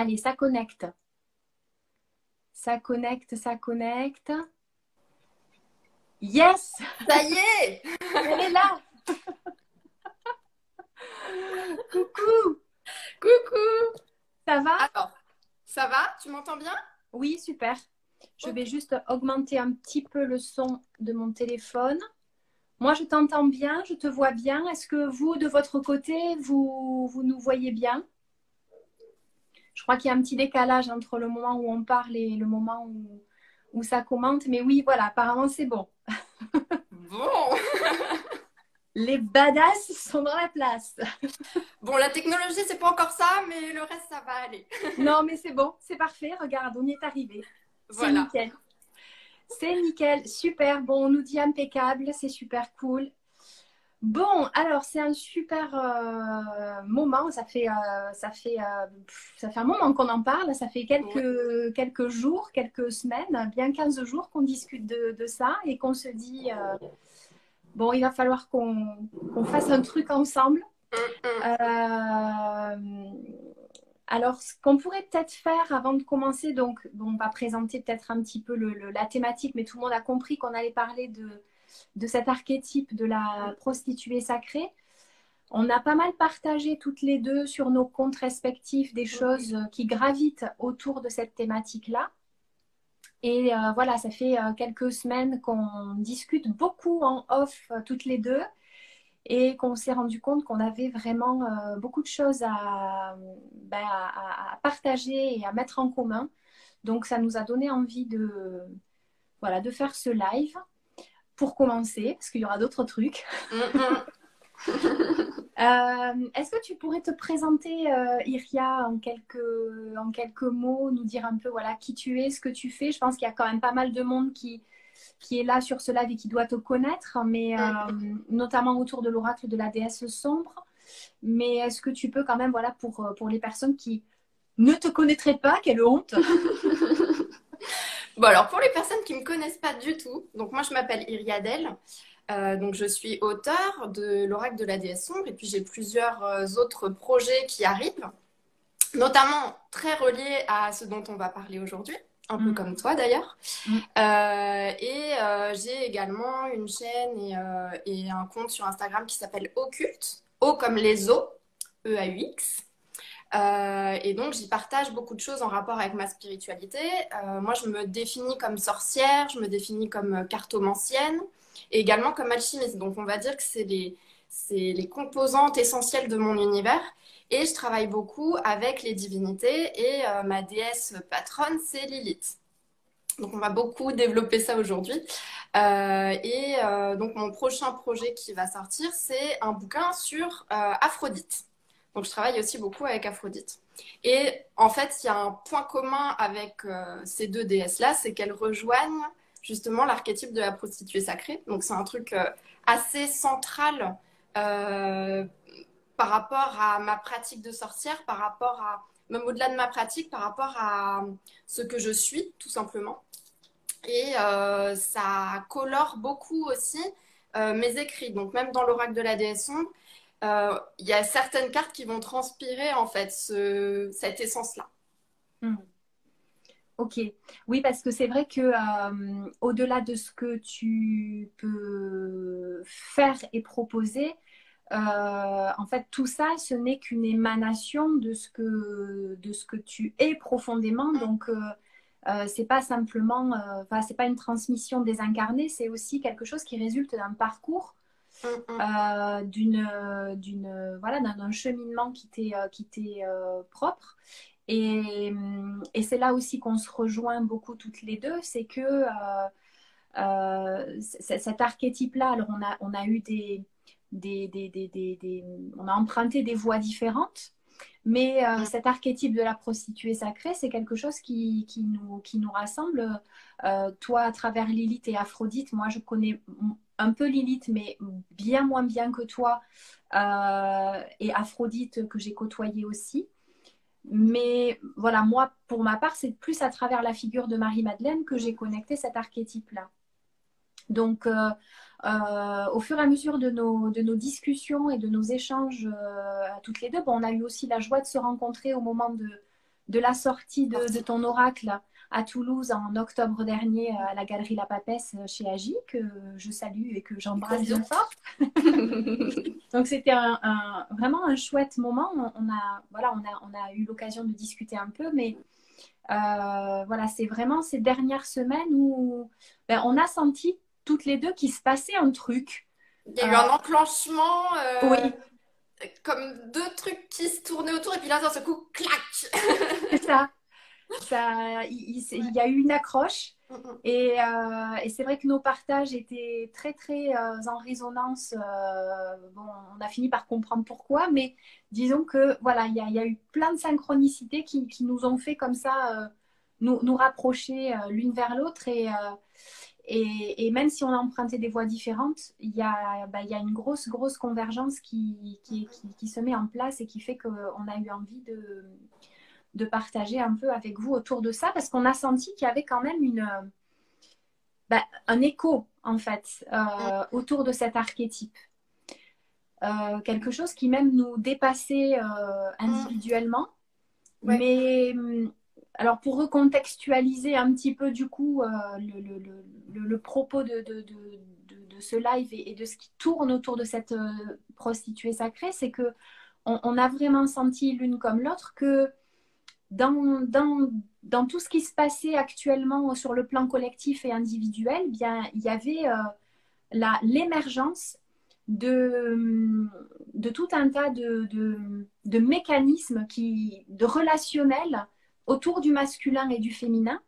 Allez, ça connecte. Ça connecte, ça connecte. Yes! Ça y est! Elle est là! Coucou! Coucou! Ça va? Alors, ça va? Tu m'entends bien? Oui, super. Je vais Ok. juste augmenter un petit peu le son de mon téléphone. Moi, je t'entends bien, je te vois bien. Est-ce que vous, de votre côté, vous nous voyez bien? Je crois qu'il y a un petit décalage entre le moment où on parle et le moment où ça commente. Mais oui, voilà, apparemment, c'est bon. Bon! Les badass sont dans la place. Bon, la technologie, c'est pas encore ça, mais le reste, ça va aller. Non, mais c'est bon, c'est parfait. Regarde, on y est arrivé. C'est Voilà. nickel. C'est nickel, super. Bon, on nous dit impeccable, c'est super cool. Bon, alors c'est un super moment. Ça fait un moment qu'on en parle. Ça fait Ouais. quelques jours, quelques semaines, bien 15 jours qu'on discute de ça et qu'on se dit bon, il va falloir qu'on fasse un truc ensemble. Hum. Euh, alors, ce qu'on pourrait peut-être faire avant de commencer, donc bon, on va présenter peut-être un petit peu la thématique, mais tout le monde a compris qu'on allait parler de cet archétype de la prostituée sacrée. On a pas mal partagé toutes les deux sur nos comptes respectifs des choses qui gravitent autour de cette thématique-là. Et voilà, ça fait quelques semaines qu'on discute beaucoup en off toutes les deux et qu'on s'est rendu compte qu'on avait vraiment beaucoup de choses à partager et à mettre en commun. Donc ça nous a donné envie voilà, de faire ce live pour commencer, parce qu'il y aura d'autres trucs. Hum. Est-ce que tu pourrais te présenter, Iria, en quelques mots, nous dire un peu voilà, qui tu es, ce que tu fais? Je pense qu'il y a quand même pas mal de monde qui est là sur ce live et qui doit te connaître, mais notamment autour de l'oracle de la déesse sombre. Mais est-ce que tu peux quand même, voilà, pour les personnes qui ne te connaîtraient pas, quelle honte! Bon, alors pour les personnes qui me connaissent pas du tout, donc moi je m'appelle Iriadel, donc je suis auteure de l'Oracle de la déesse sombre et puis j'ai plusieurs autres projets qui arrivent, notamment très reliés à ce dont on va parler aujourd'hui, un peu comme toi d'ailleurs. Mm. J'ai également une chaîne et un compte sur Instagram qui s'appelle Occulte, O comme les os, E-A-U-X. Et donc, j'y partage beaucoup de choses en rapport avec ma spiritualité. Moi, je me définis comme sorcière, je me définis comme cartomancienne et également comme alchimiste. Donc, on va dire que c'est les composantes essentielles de mon univers. Et je travaille beaucoup avec les divinités et ma déesse patronne, c'est Lilith. Donc, on va beaucoup développer ça aujourd'hui. Donc, mon prochain projet qui va sortir, c'est un bouquin sur Aphrodite. Donc, je travaille aussi beaucoup avec Aphrodite. Et en fait, il y a un point commun avec ces deux déesses-là, c'est qu'elles rejoignent justement l'archétype de la prostituée sacrée. Donc, c'est un truc assez central euh, par rapport à ma pratique de sorcière, par rapport à, même au-delà de ma pratique, par rapport à ce que je suis, tout simplement. Et ça colore beaucoup aussi mes écrits. Donc, même dans l'oracle de la déesse sombre, il y a certaines cartes qui vont transpirer en fait cette essence-là. Mm. Ok, oui, parce que c'est vrai que au-delà de ce que tu peux faire et proposer, en fait, tout ça, ce n'est qu'une émanation de ce que tu es profondément. Donc, c'est pas simplement, enfin, c'est pas une transmission désincarnée, c'est aussi quelque chose qui résulte d'un parcours, Mm. voilà, d'un cheminement qui t'est propre. Et c'est là aussi qu'on se rejoint beaucoup toutes les deux, c'est que cet archétype-là, alors on a eu on a emprunté des voies différentes, mais Mm. cet archétype de la prostituée sacrée, c'est quelque chose qui nous rassemble. Toi, à travers Lilith et Aphrodite, moi, je connais un peu Lilith, mais bien moins bien que toi, et Aphrodite que j'ai côtoyé aussi. Mais voilà, moi, pour ma part, c'est plus à travers la figure de Marie-Madeleine que j'ai connecté cet archétype-là. Donc, au fur et à mesure de nos discussions et de nos échanges à toutes les deux, bon, on a eu aussi la joie de se rencontrer au moment de la sortie de ton oracle à Toulouse en octobre dernier à la Galerie La Papesse chez Agi, que je salue et que j'embrasse bien fort. Donc c'était vraiment un chouette moment. On a eu l'occasion de discuter un peu, mais voilà, c'est vraiment ces dernières semaines où on a senti toutes les deux qu'il se passait un truc. Il y a eu un enclenchement, Oui, comme deux trucs qui se tournaient autour, et puis là, d'un seul coup, clac! c'est ça. Il y a eu une accroche. Et c'est vrai que nos partages étaient très, très en résonance. Bon, on a fini par comprendre pourquoi, mais disons que voilà, il y a eu plein de synchronicités qui nous ont fait comme ça nous rapprocher l'une vers l'autre. Et même si on a emprunté des voies différentes, il y a une grosse, grosse convergence qui se met en place et qui fait qu'on a eu envie de partager un peu avec vous autour de ça, parce qu'on a senti qu'il y avait quand même un écho, en fait, autour de cet archétype. Quelque chose qui même nous dépassait individuellement. Ouais. Mais alors, pour recontextualiser un petit peu, du coup, le propos de ce live et de ce qui tourne autour de cette prostituée sacrée, c'est que on a vraiment senti l'une comme l'autre que dans tout ce qui se passait actuellement sur le plan collectif et individuel, bien, il y avait l'émergence de tout un tas de mécanismes de relationnels autour du masculin et du féminin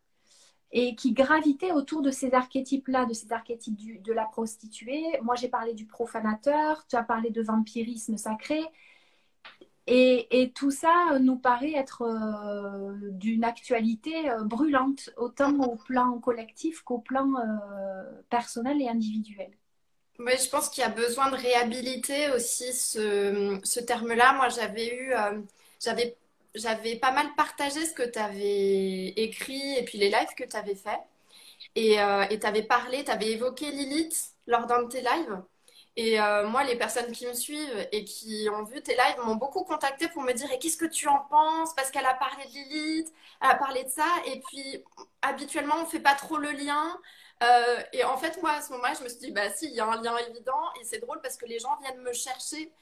et qui gravitaient autour de ces archétypes-là, de ces archétypes de la prostituée. Moi, j'ai parlé du profanateur, tu as parlé de vampirisme sacré. Et tout ça nous paraît être d'une actualité brûlante, autant au plan collectif qu'au plan personnel et individuel. Oui, je pense qu'il y a besoin de réhabiliter aussi ce terme-là. Moi, j'avais pas mal partagé ce que tu avais écrit et puis les lives que tu avais fait. Et tu avais parlé, tu avais évoqué Lilith lors d'un de tes lives. Et moi, les personnes qui me suivent et qui ont vu tes lives m'ont beaucoup contacté pour me dire et qu'est-ce que tu en penses? Parce qu'elle a parlé de Lilith, elle a parlé de ça. Et puis, habituellement, on ne fait pas trop le lien. Et en fait, moi, à ce moment-là, je me suis dit, bah si, il y a un lien évident. Et c'est drôle parce que les gens viennent me chercher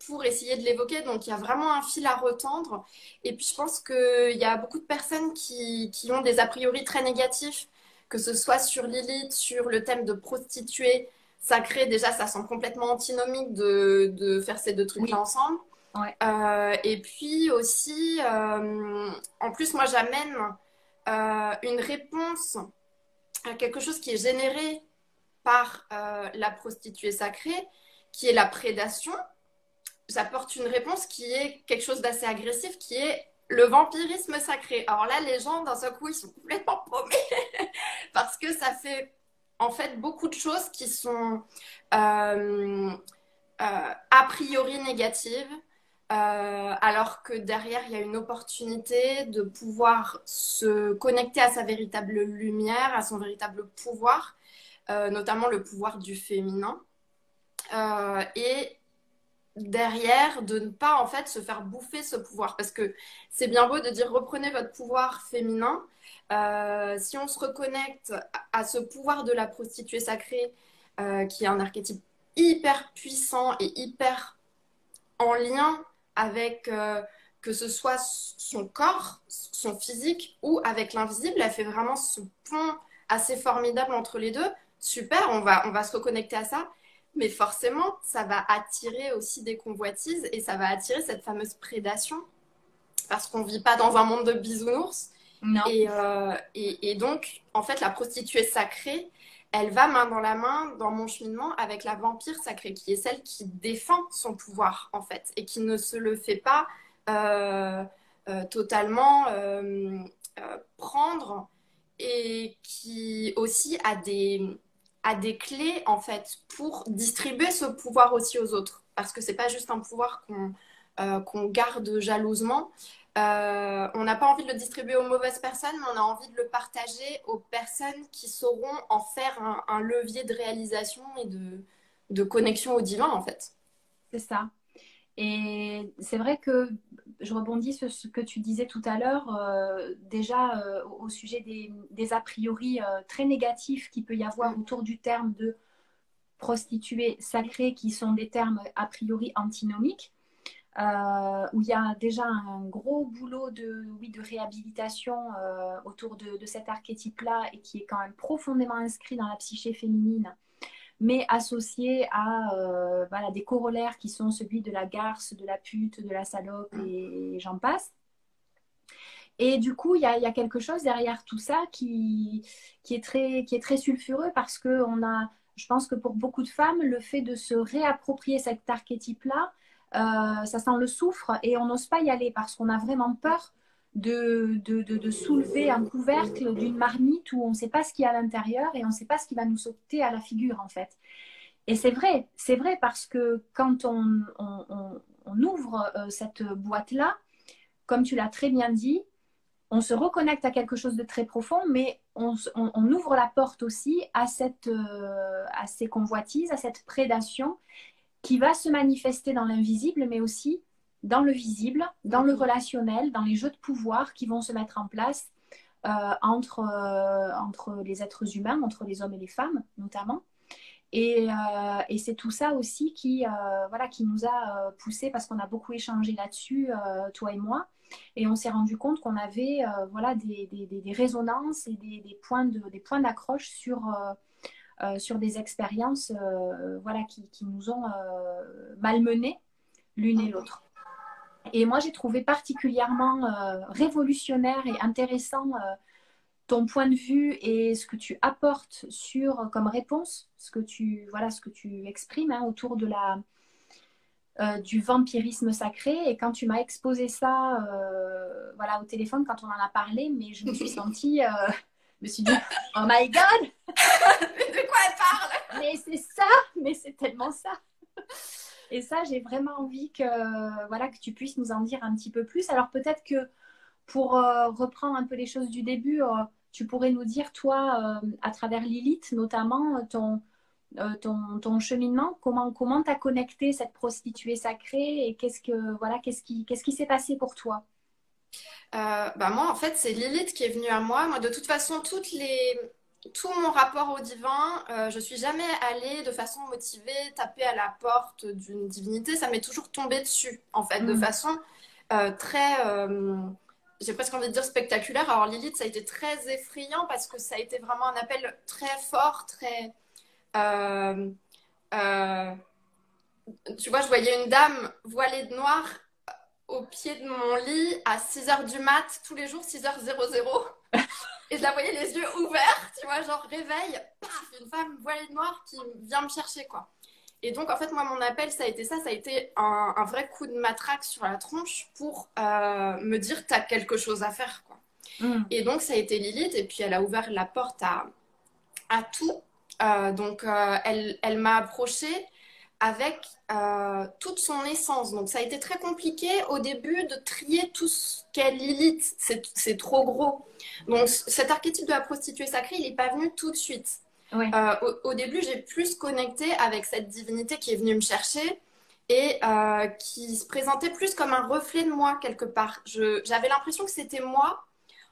pour essayer de l'évoquer. Donc, il y a vraiment un fil à retendre. Et puis, je pense qu'il y a beaucoup de personnes qui ont des a priori très négatifs, que ce soit sur Lilith, sur le thème de prostituée sacré. Déjà, ça semble complètement antinomique de faire ces deux trucs-là ensemble. Ouais. Et puis aussi, en plus, moi, j'amène une réponse à quelque chose qui est généré par la prostituée sacrée, qui est la prédation. J'apporte une réponse qui est quelque chose d'assez agressif, qui est le vampirisme sacré. Alors là, les gens, d'un seul coup, ils sont complètement paumés parce que ça fait en fait beaucoup de choses qui sont a priori négatives, alors que derrière, il y a une opportunité de pouvoir se connecter à sa véritable lumière, à son véritable pouvoir, notamment le pouvoir du féminin. Et derrière, de ne pas en fait se faire bouffer ce pouvoir. Parce que c'est bien beau de dire reprenez votre pouvoir féminin. Si on se reconnecte à ce pouvoir de la prostituée sacrée, qui est un archétype hyper puissant et hyper en lien avec que ce soit son corps, son physique ou avec l'invisible, elle fait vraiment ce pont assez formidable entre les deux. Super, on va se reconnecter à ça. Mais forcément, ça va attirer aussi des convoitises et ça va attirer cette fameuse prédation parce qu'on ne vit pas dans un monde de bisounours. Non. Et donc, en fait, la prostituée sacrée, elle va main dans la main dans mon cheminement avec la vampire sacrée, qui est celle qui défend son pouvoir, en fait, et qui ne se le fait pas totalement prendre et qui aussi a des clés, en fait, pour distribuer ce pouvoir aussi aux autres. Parce que c'est pas juste un pouvoir qu'on garde jalousement. On n'a pas envie de le distribuer aux mauvaises personnes, mais on a envie de le partager aux personnes qui sauront en faire un levier de réalisation et de connexion au divin, en fait. C'est ça. Et c'est vrai que je rebondis sur ce que tu disais tout à l'heure, déjà au sujet des a priori très négatifs qu'il peut y avoir autour du terme de prostituée sacrée, qui sont des termes a priori antinomiques, où il y a déjà un gros boulot de réhabilitation autour de cet archétype-là, et qui est quand même profondément inscrit dans la psyché féminine, mais associé à voilà, des corollaires qui sont celui de la garce, de la pute, de la salope, et j'en passe. Et du coup, il y a quelque chose derrière tout ça qui est très sulfureux, parce que je pense que pour beaucoup de femmes, le fait de se réapproprier cet archétype-là, ça sent le soufre, et on n'ose pas y aller parce qu'on a vraiment peur de soulever un couvercle d'une marmite où on ne sait pas ce qu'il y a à l'intérieur, et on ne sait pas ce qui va nous sauter à la figure, en fait. Et c'est vrai, parce que quand on ouvre cette boîte-là, comme tu l'as très bien dit, on se reconnecte à quelque chose de très profond, mais on ouvre la porte aussi à ces convoitises, à cette prédation qui va se manifester dans l'invisible, mais aussi dans le visible, dans le relationnel, dans les jeux de pouvoir qui vont se mettre en place entre les êtres humains, entre les hommes et les femmes notamment. Et c'est tout ça aussi qui nous a poussé, parce qu'on a beaucoup échangé là-dessus, toi et moi, et on s'est rendu compte qu'on avait des résonances et des points d'accroche sur des expériences qui nous ont malmenés l'une et l'autre. Et moi, j'ai trouvé particulièrement révolutionnaire et intéressant ton point de vue et ce que tu apportes comme réponse, ce que tu exprimes autour du vampirisme sacré. Et quand tu m'as exposé ça au téléphone, quand on en a parlé, mais je me suis sentie, je me suis dit, oh my God, mais de quoi elle parle? Mais c'est ça, mais c'est tellement ça. Et ça, j'ai vraiment envie que tu puisses nous en dire un petit peu plus. Alors peut-être que pour reprendre un peu les choses du début, tu pourrais nous dire, toi, à travers Lilith notamment, ton cheminement, comment tu as connecté cette prostituée sacrée, et qu'est-ce qui s'est passé pour toi? Moi, en fait, c'est Lilith qui est venue à moi. Moi, de toute façon, tout mon rapport au divin, je suis jamais allée de façon motivée taper à la porte d'une divinité. Ça m'est toujours tombé dessus, en fait, de façon très, j'ai presque envie de dire spectaculaire. Alors Lilith, ça a été très effrayant parce que ça a été vraiment un appel très fort, très... tu vois, je voyais une dame voilée de noir au pied de mon lit à 6h du mat, tous les jours, 6h00. Et je la voyais les yeux ouverts, tu vois, genre réveil, paf, une femme voilée de noir qui vient me chercher, quoi. Et donc, en fait, moi, mon appel, ça a été un vrai coup de matraque sur la tronche pour me dire que tu as quelque chose à faire, quoi. Et donc, ça a été Lilith, et puis elle a ouvert la porte à tout. Elle m'a approchée avec toute son essence. Donc, ça a été très compliqué au début de trier tout ce qu'est Lilith. C'est trop gros. Donc, cet archétype de la prostituée sacrée, il n'est pas venu tout de suite. Oui. Au début, j'ai plus connecté avec cette divinité qui est venue me chercher et qui se présentait plus comme un reflet de moi quelque part. J'avais l'impression que c'était moi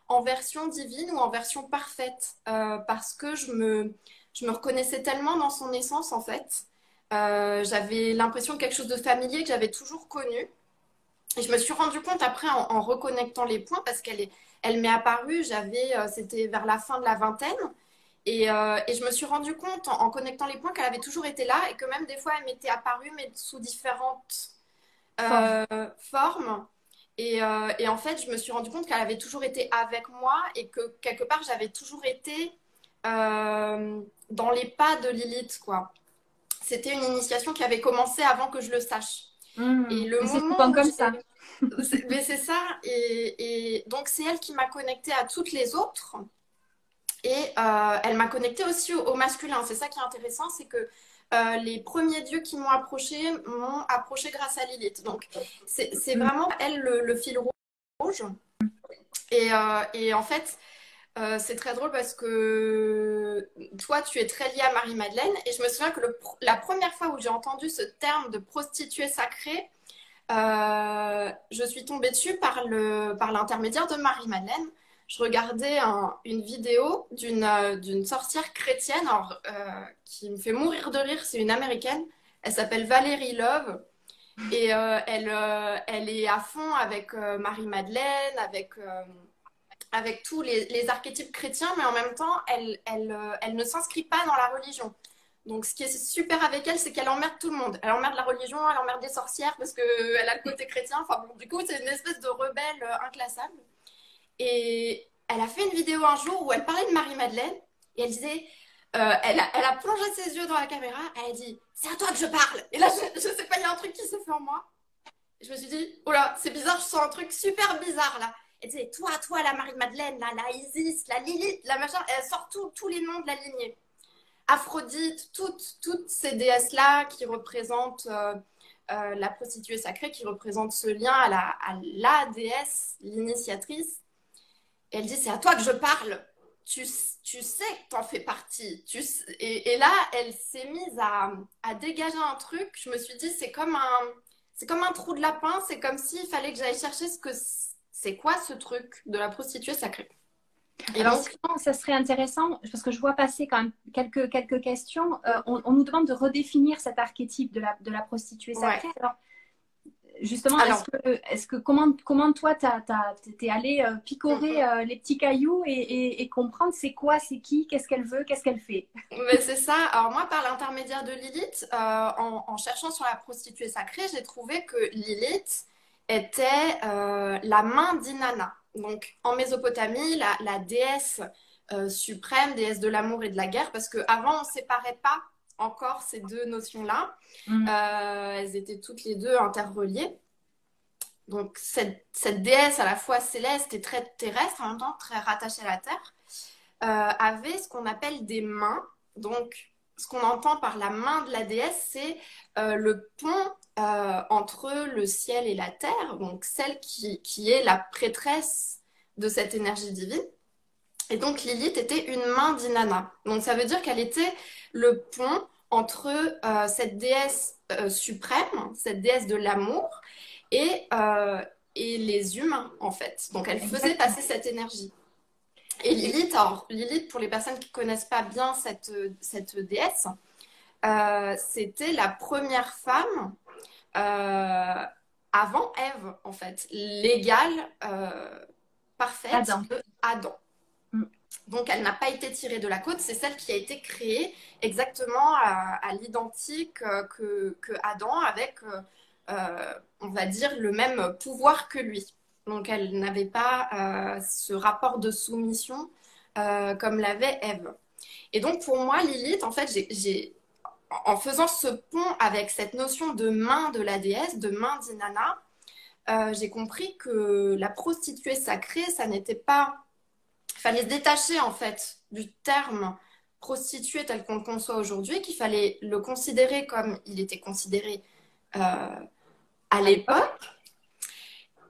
en version divine ou en version parfaite parce que je me reconnaissais tellement dans son essence en fait. J'avais l'impression de quelque chose de familier que j'avais toujours connu. Et je me suis rendu compte après en reconnectant les points parce elle m'est apparue, c'était vers la fin de la vingtaine. Et je me suis rendu compte en connectant les points qu'elle avait toujours été là et que même des fois elle m'était apparue mais sous différentes formes. Et en fait, je me suis rendu compte qu'elle avait toujours été avec moi et que quelque part j'avais toujours été dans les pas de Lilith, quoi. C'était une initiation qui avait commencé avant que je le sache. Et le c'est moment souvent où comme ça. Mais c'est ça. Et donc, c'est elle qui m'a connectée à toutes les autres. Et elle m'a connectée aussi au masculin. C'est ça qui est intéressant, c'est que les premiers dieux qui m'ont approchée grâce à Lilith. Donc, c'est vraiment elle le fil rouge. Et en fait, c'est très drôle parce que toi, tu es très liée à Marie-Madeleine. Et je me souviens que la première fois où j'ai entendu ce terme de prostituée sacrée, je suis tombée dessus par l'intermédiaire de Marie-Madeleine. Je regardais une vidéo d'une sorcière chrétienne qui me fait mourir de rire. C'est une américaine. Elle s'appelle Valérie Love. Et elle est à fond avec Marie-Madeleine, avec tous les archétypes chrétiens, mais en même temps, elle ne s'inscrit pas dans la religion. Donc, ce qui est super avec elle, c'est qu'elle emmerde tout le monde. Elle emmerde la religion, elle emmerde les sorcières parce qu'elle a le côté chrétien. Enfin, bon, du coup, c'est une espèce de rebelle inclassable. Et elle a fait une vidéo un jour où elle parlait de Marie-Madeleine et elle disait, elle a plongé ses yeux dans la caméra, elle a dit, c'est à toi que je parle. Et là, je sais pas, il y a un truc qui s'est fait en moi. Et je me suis dit, oh là, c'est bizarre, je sens un truc super bizarre là. Elle disait, toi, la Marie-Madeleine, la Isis, la Lilith, la machin. Et elle sort tous les noms de la lignée. Aphrodite, toutes ces déesses-là qui représentent la prostituée sacrée, qui représentent ce lien à la déesse, l'initiatrice. Et elle dit, c'est à toi que je parle. Tu sais que t'en fais partie. Et là, elle s'est mise à dégager un truc. Je me suis dit, c'est comme un trou de lapin. C'est comme s'il fallait que j'aille chercher c'est quoi ce truc de la prostituée sacrée. Et alors, sinon, ça serait intéressant, parce que je vois passer quand même quelques questions. On nous demande de redéfinir cet archétype de la prostituée sacrée. Ouais. Alors, justement, comment toi, t'es allé picorer les petits cailloux et comprendre c'est quoi, c'est qui, qu'est-ce qu'elle veut, qu'est-ce qu'elle fait? Mais c'est ça. Alors moi, par l'intermédiaire de Lilith, en cherchant sur la prostituée sacrée, j'ai trouvé que Lilith était la main d'Inanna. Donc en Mésopotamie, la déesse suprême, déesse de l'amour et de la guerre, parce qu'avant, on ne séparait pas encore ces deux notions-là. Elles étaient toutes les deux interreliées. Donc cette déesse à la fois céleste et très terrestre, en même temps très rattachée à la terre, avait ce qu'on appelle des mains. Donc ce qu'on entend par la main de la déesse, c'est le pont entre le ciel et la terre, donc celle qui est la prêtresse de cette énergie divine. Et donc Lilith était une main d'Inanna. Donc ça veut dire qu'elle était le pont entre cette déesse suprême, cette déesse de l'amour, et les humains, en fait. Donc elle faisait passer cette énergie. Et Lilith, pour les personnes qui ne connaissent pas bien cette déesse, c'était la première femme avant Ève, en fait, l'égale parfaite de Adam. Donc, elle n'a pas été tirée de la côte, c'est celle qui a été créée exactement à l'identique que Adam, avec, on va dire, le même pouvoir que lui. Donc, elle n'avait pas ce rapport de soumission comme l'avait Ève. Et donc, pour moi, Lilith, en fait, en faisant ce pont avec cette notion de main de la déesse, de main d'Inanna, j'ai compris que la prostituée sacrée, ça n'était pas... Il fallait se détacher, en fait, du terme prostituée tel qu'on le conçoit aujourd'hui, qu'il fallait le considérer comme il était considéré à l'époque,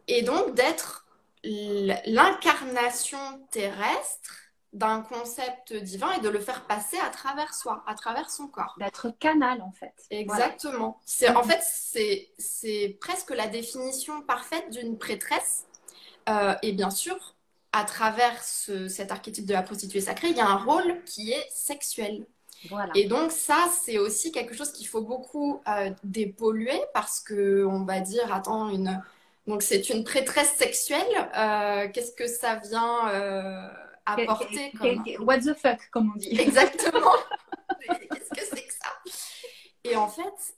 et donc d'être l'incarnation terrestre d'un concept divin et de le faire passer à travers soi, à travers son corps. D'être canal, en fait. Exactement. Voilà. En fait, c'est presque la définition parfaite d'une prêtresse. Et bien sûr, à travers cet archétype de la prostituée sacrée, il y a un rôle qui est sexuel. Voilà. Et donc ça, c'est aussi quelque chose qu'il faut beaucoup dépolluer parce que on va dire, attends, donc c'est une prêtresse sexuelle. Qu'est-ce que ça vient apporter What the fuck, comme on dit. Exactement. Qu'est-ce que c'est que ça? Et en fait,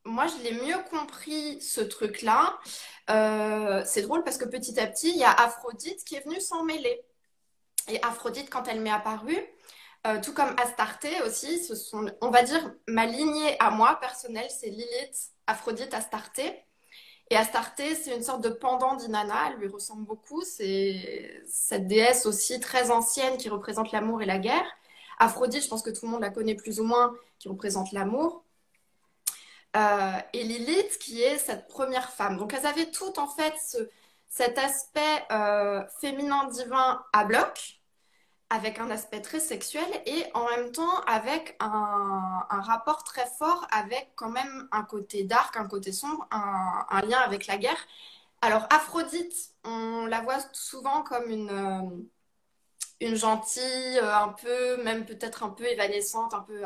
moi, je l'ai mieux compris, ce truc-là. C'est drôle parce que petit à petit, il y a Aphrodite qui est venue s'en mêler. Et Aphrodite, quand elle m'est apparue, tout comme Astarté aussi, on va dire, ma lignée à moi, personnelle, c'est Lilith, Aphrodite, Astarté. Et Astarté, c'est une sorte de pendant d'Inanna, elle lui ressemble beaucoup. C'est cette déesse aussi très ancienne qui représente l'amour et la guerre. Aphrodite, je pense que tout le monde la connaît plus ou moins, qui représente l'amour. Et Lilith, qui est cette première femme. Donc elles avaient toutes en fait cet aspect féminin divin à bloc. avec un aspect très sexuel et en même temps avec un rapport très fort avec quand même un côté dark, un côté sombre, un lien avec la guerre. Alors Aphrodite, on la voit souvent comme une gentille, un peu, même peut-être un peu évanescente, un peu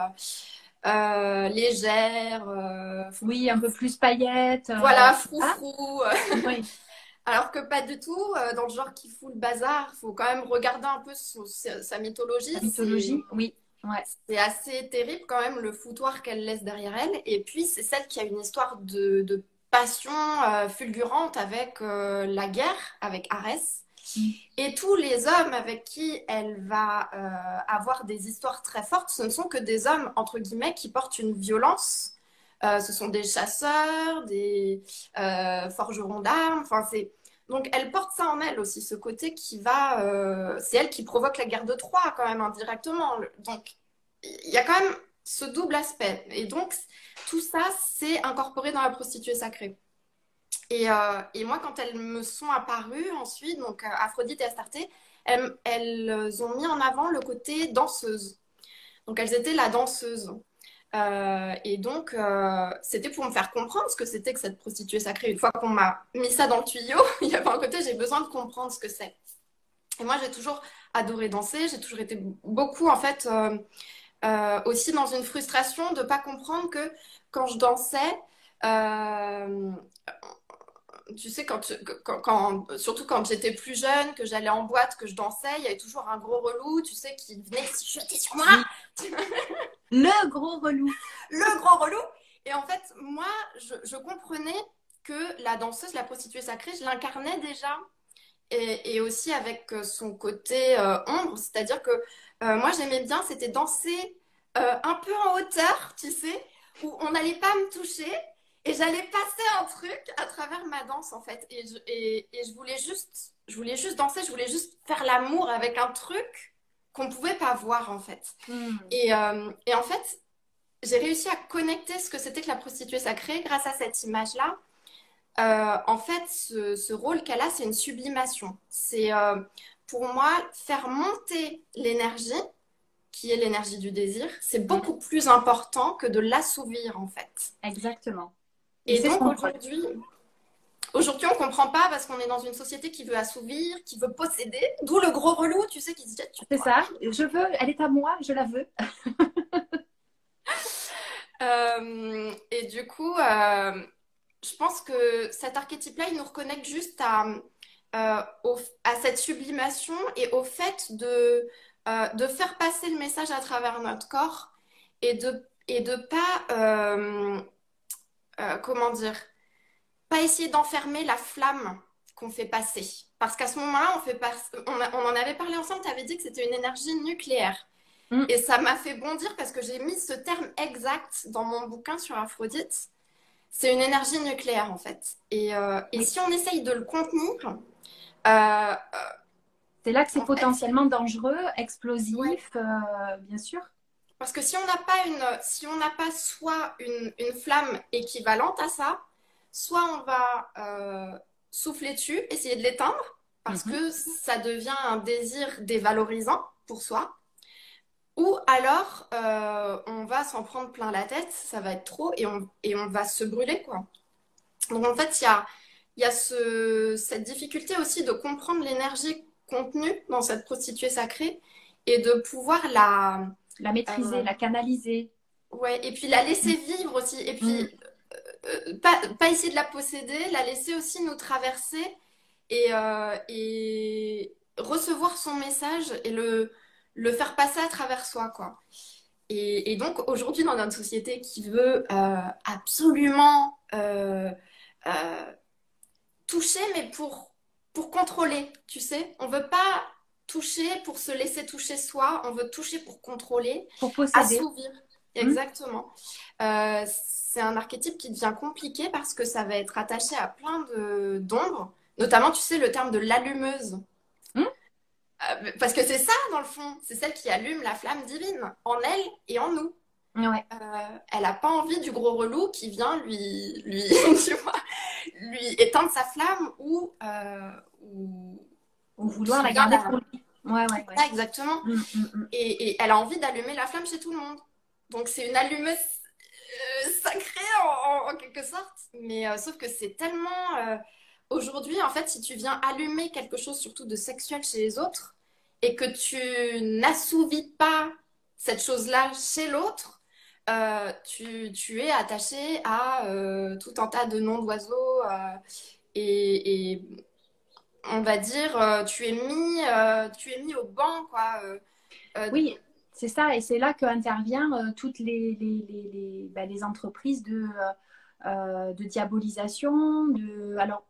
légère. Oui, un peu plus paillettes. Voilà, Ah, froufrou. oui, Alors que pas du tout, dans le genre qui fout le bazar, il faut quand même regarder un peu sa mythologie. la mythologie, oui. Ouais. C'est assez terrible quand même le foutoir qu'elle laisse derrière elle. Et puis c'est celle qui a une histoire de passion fulgurante avec la guerre, avec Arès. Mm. Et tous les hommes avec qui elle va avoir des histoires très fortes, ce ne sont que des hommes, entre guillemets, qui portent une violence. Ce sont des chasseurs, des forgerons d'armes. Enfin, donc elle porte ça en elle aussi, ce côté qui va... c'est elle qui provoque la guerre de Troie quand même indirectement. Donc il y a quand même ce double aspect. Et donc tout ça, c'est incorporé dans la prostituée sacrée. Et moi, quand elles me sont apparues ensuite, donc Aphrodite et Astarté, elles ont mis en avant le côté danseuse. Donc elles étaient la danseuse. Et donc, c'était pour me faire comprendre ce que c'était que cette prostituée sacrée. Une fois qu'on m'a mis ça dans le tuyau, il y avait un côté, j'ai besoin de comprendre ce que c'est. Et moi, j'ai toujours adoré danser. J'ai toujours été beaucoup, en fait, aussi dans une frustration de ne pas comprendre que quand je dansais, euh, tu sais, surtout quand j'étais plus jeune, que j'allais en boîte, que je dansais, il y avait toujours un gros relou, tu sais, qui venait se jeter sur moi. Oui. Le gros relou. Le gros relou. Et en fait, moi, je comprenais que la danseuse, la prostituée sacrée, je l'incarnais déjà. Et aussi avec son côté ombre. C'est-à-dire que moi, j'aimais bien, c'était danser un peu en hauteur, tu sais, où on n'allait pas me toucher. Et j'allais passer un truc à travers ma danse, en fait. Et je voulais juste danser, je voulais juste faire l'amour avec un truc qu'on ne pouvait pas voir, en fait. Mm. Et en fait, j'ai réussi à connecter ce que c'était que la prostituée sacrée grâce à cette image-là. En fait, ce rôle qu'elle a, c'est une sublimation. C'est pour moi faire monter l'énergie, qui est l'énergie du désir. C'est beaucoup plus important que de l'assouvir, en fait. Exactement. Et c'est donc son aujourd'hui, on comprend pas parce qu'on est dans une société qui veut assouvir, qui veut posséder. D'où le gros relou, tu sais, qui se dit, C'est ça. Je veux, elle est à moi, je la veux. Et du coup, je pense que cet archétype-là, il nous reconnecte juste à cette sublimation et au fait de faire passer le message à travers notre corps et de pas, comment dire, pas essayer d'enfermer la flamme qu'on fait passer. Parce qu'à ce moment-là, on en avait parlé ensemble, tu avais dit que c'était une énergie nucléaire. Mm. Et ça m'a fait bondir parce que j'ai mis ce terme exact dans mon bouquin sur Aphrodite. C'est une énergie nucléaire en fait. Et Oui. si on essaye de le contenir, C'est là que c'est en fait, potentiellement dangereux, explosif, ouais. bien sûr. Parce que si on n'a pas soit une flamme équivalente à ça, soit on va souffler dessus, essayer de l'éteindre, parce que ça devient un désir dévalorisant pour soi. Ou alors, on va s'en prendre plein la tête, ça va être trop, et on va se brûler, quoi. Donc, en fait, il y a cette difficulté aussi de comprendre l'énergie contenue dans cette prostituée sacrée et de pouvoir La maîtriser, la canaliser. ouais, et puis la laisser vivre aussi. Et puis, pas essayer de la posséder, la laisser aussi nous traverser et recevoir son message et le faire passer à travers soi, quoi. Et donc, aujourd'hui, dans notre société qui veut absolument toucher, mais pour contrôler, tu sais. On veut pas toucher pour se laisser toucher soi, on veut toucher pour contrôler, Pour posséder. assouvir. Exactement. C'est un archétype qui devient compliqué parce que ça va être attaché à plein d'ombres, notamment, tu sais, le terme de l'allumeuse. Parce que c'est ça, dans le fond, c'est celle qui allume la flamme divine en elle et en nous. Ouais. Elle n'a pas envie du gros relou qui vient tu vois, lui éteindre sa flamme ou Ou vouloir la garder pour lui. Ouais, ouais, ouais. Ah, exactement. Et elle a envie d'allumer la flamme chez tout le monde. Donc c'est une allumeuse sacrée en quelque sorte. Mais sauf que c'est tellement... aujourd'hui, en fait, si tu viens allumer quelque chose, surtout de sexuel chez les autres, et que tu n'assouvis pas cette chose-là chez l'autre, tu es attaché à tout un tas de noms d'oiseaux et on va dire, tu es mis au banc, quoi. Euh, Oui, c'est ça, et c'est là qu'intervient toutes les entreprises de diabolisation. Alors,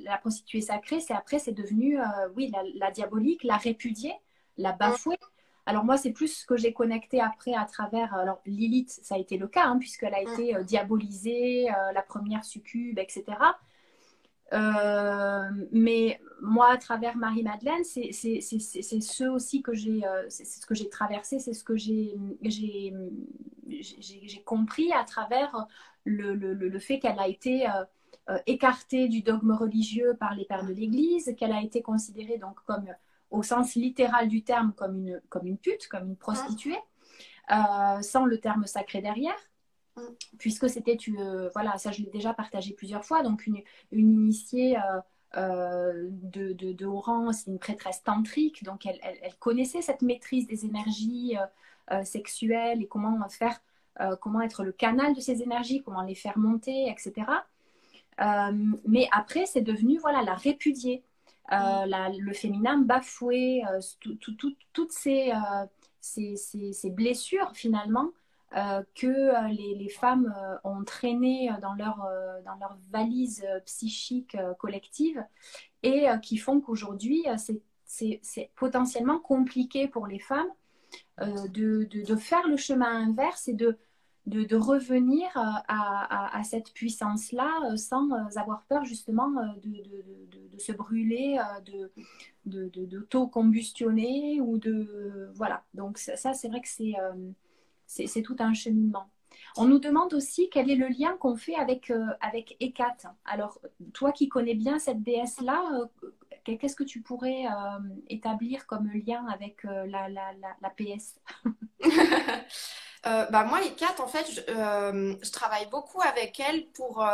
la prostituée sacrée, c'est devenu, oui, la diabolique, la répudiée, la bafouée. Alors moi, c'est plus ce que j'ai connecté après à travers... Alors Lilith, ça a été le cas, hein, puisqu'elle a été diabolisée, la première succube, etc. Mais moi, à travers Marie-Madeleine, c'est ce aussi que c'est ce que j'ai traversé, c'est ce que j'ai compris à travers le fait qu'elle a été écartée du dogme religieux par les pères de l'Église, qu'elle a été considérée donc comme, au sens littéral du terme, comme une pute, comme une prostituée, sans le terme sacré derrière. Puisque c'était, voilà, ça je l'ai déjà partagé plusieurs fois, donc une initiée de haut rang, c'est une prêtresse tantrique, donc elle connaissait cette maîtrise des énergies sexuelles et comment être le canal de ces énergies, comment les faire monter, etc. Mais après, c'est devenu, voilà, la répudier, le féminin bafoué, toutes ces blessures finalement que les femmes ont traînées dans leur valise psychique collective et qui font qu'aujourd'hui, c'est potentiellement compliqué pour les femmes de faire le chemin inverse et de revenir à cette puissance-là sans avoir peur justement de se brûler, d'auto-combustionner ou de... Voilà, donc ça c'est vrai que c'est tout un cheminement. On nous demande aussi quel est le lien qu'on fait avec Hécate. Alors, toi qui connais bien cette déesse-là, qu'est-ce que tu pourrais établir comme lien avec la PS? Bah moi, Hécate, en fait, je travaille beaucoup avec elle pour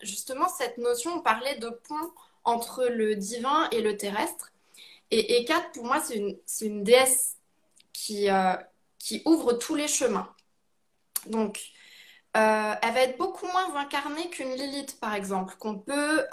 justement cette notion, on parlait de pont entre le divin et le terrestre. Et Hécate, pour moi, c'est une déesse qui ouvre tous les chemins. Donc, elle va être beaucoup moins incarnée qu'une Lilith, par exemple, qu'on peut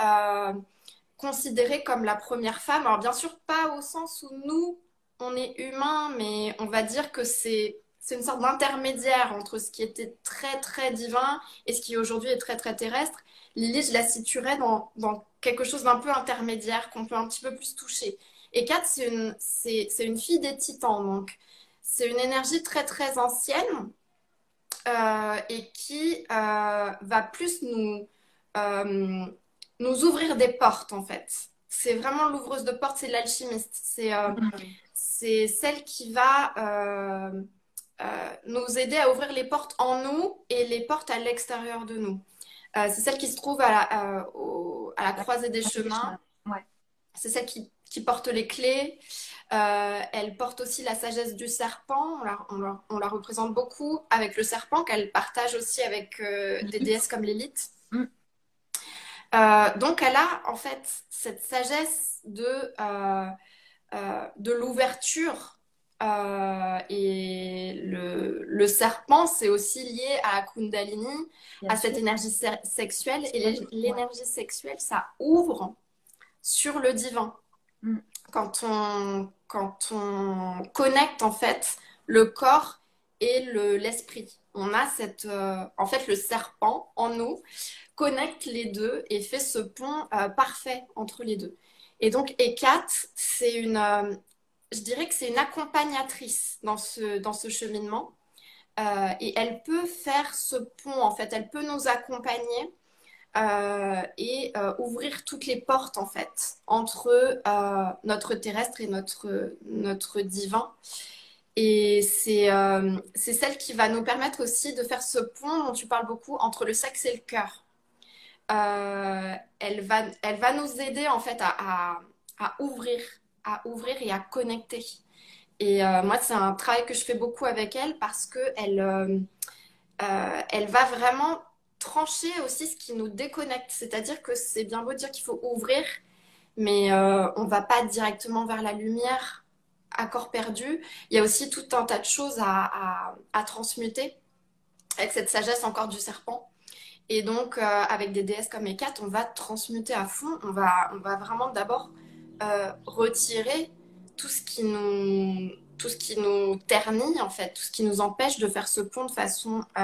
considérer comme la première femme. Alors, bien sûr, pas au sens où nous, on est humain, mais on va dire que c'est une sorte d'intermédiaire entre ce qui était très, très divin et ce qui aujourd'hui est très, très terrestre. Lilith, je la situerais dans quelque chose d'un peu intermédiaire qu'on peut un petit peu plus toucher. Et Kat, c'est une fille des titans, donc c'est une énergie très, très ancienne et qui va plus euh, nous ouvrir des portes, en fait. C'est vraiment l'ouvreuse de portes, c'est l'alchimiste. C'est celle qui va nous aider à ouvrir les portes en nous et les portes à l'extérieur de nous. C'est celle qui se trouve à la croisée des chemins. Ouais. C'est celle qui porte les clés. Elle porte aussi la sagesse du serpent. On la représente beaucoup avec le serpent qu'elle partage aussi avec des déesses comme Lilith. Donc elle a en fait cette sagesse de l'ouverture et le serpent, c'est aussi lié à la Kundalini, à cette énergie sexuelle. Et l'énergie sexuelle, ça ouvre sur le divin. Quand on connecte en fait le corps et l'esprit. On a en fait, le serpent en nous connecte les deux et fait ce pont parfait entre les deux. Et donc, Hécate, je dirais que c'est une accompagnatrice dans ce cheminement. Et elle peut faire ce pont, en fait. Elle peut nous accompagner et ouvrir toutes les portes, en fait, entre notre terrestre et notre divin. Et c'est celle qui va nous permettre aussi de faire ce pont dont tu parles beaucoup entre le sexe et le cœur. Elle va nous aider en fait à ouvrir et à connecter. Et moi, c'est un travail que je fais beaucoup avec elle parce que elle va vraiment trancher aussi ce qui nous déconnecte. C'est-à-dire que c'est bien beau dire qu'il faut ouvrir, mais on va pas directement vers la lumière à corps perdu. Il y a aussi tout un tas de choses à transmuter avec cette sagesse encore du serpent. Et donc, avec des déesses comme Hécate, on va transmuter à fond. On va vraiment d'abord retirer tout ce qui nous ternit, en fait, tout ce qui nous empêche de faire ce pont euh,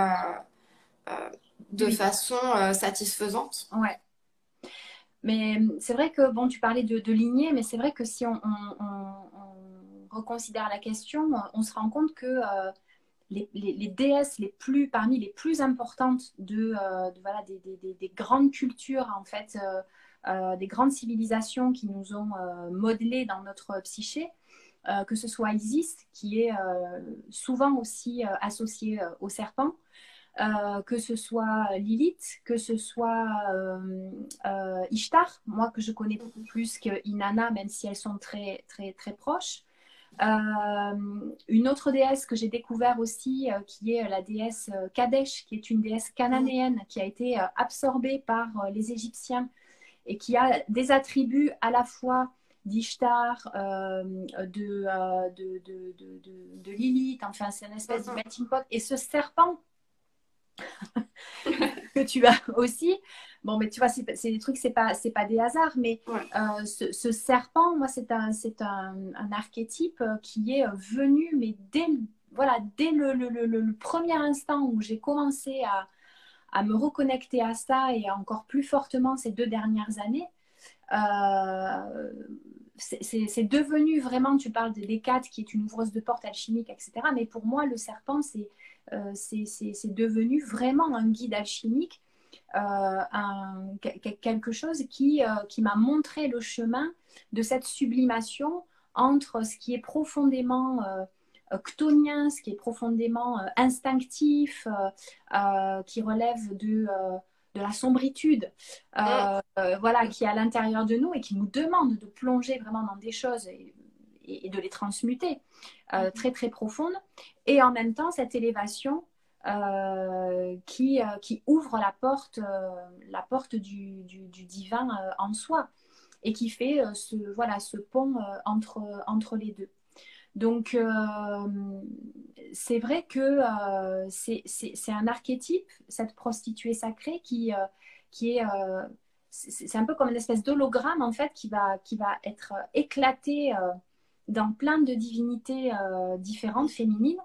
de Oui, façon satisfaisante. ouais. Mais c'est vrai que, bon, tu parlais de lignée, mais c'est vrai que si on reconsidère la question, on se rend compte que les déesses parmi les plus importantes voilà, des grandes cultures, en fait, des grandes civilisations qui nous ont modelés dans notre psyché, que ce soit Isis, qui est souvent aussi associée au serpent, que ce soit Lilith, que ce soit Ishtar, moi que je connais plus que Inanna, même si elles sont très, très, très proches. Une autre déesse que j'ai découvert aussi, qui est la déesse Kadesh, qui est une déesse cananéenne qui a été absorbée par les Égyptiens et qui a des attributs à la fois d'Ishtar, de Lilith, enfin c'est une espèce de melting pot. Et ce serpent que tu as aussi. Bon, mais tu vois, c'est des trucs, c'est pas des hasards, mais Ouais. ce serpent, moi, c'est un archétype qui est venu, mais voilà, dès le premier instant où j'ai commencé à me reconnecter à ça et encore plus fortement ces 2 dernières années, euh, c'est devenu vraiment, tu parles de l'hécate qui est une ouvreuse de porte alchimique, etc. Mais pour moi, le serpent, c'est devenu vraiment un guide alchimique, quelque chose qui m'a montré le chemin de cette sublimation entre ce qui est profondément chtonien, ce qui est profondément instinctif, qui relève de la sombritude, voilà, qui est à l'intérieur de nous et qui nous demande de plonger vraiment dans des choses et de les transmuter très très profondes. Et en même temps, cette élévation qui ouvre la porte du divin en soi et qui fait voilà, ce pont entre les deux. Donc, c'est vrai que c'est un archétype, cette prostituée sacrée, qui est... c'est un peu comme une espèce d'hologramme, en fait, qui va être éclaté dans plein de divinités différentes, féminines,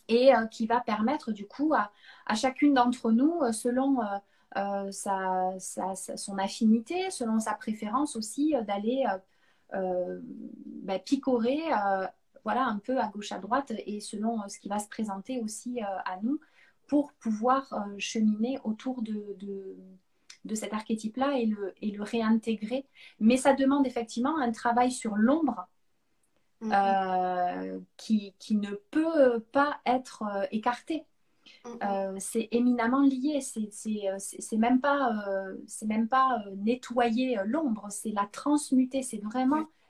et qui va permettre, du coup, à chacune d'entre nous, selon son affinité, selon sa préférence aussi, d'aller picorer voilà, un peu à gauche, à droite, et selon ce qui va se présenter aussi à nous, pour pouvoir cheminer autour de cet archétype-là et le réintégrer. Mais ça demande effectivement un travail sur l'ombre qui ne peut pas être écarté. C'est éminemment lié. C'est même pas nettoyer l'ombre, c'est la transmuter. Ce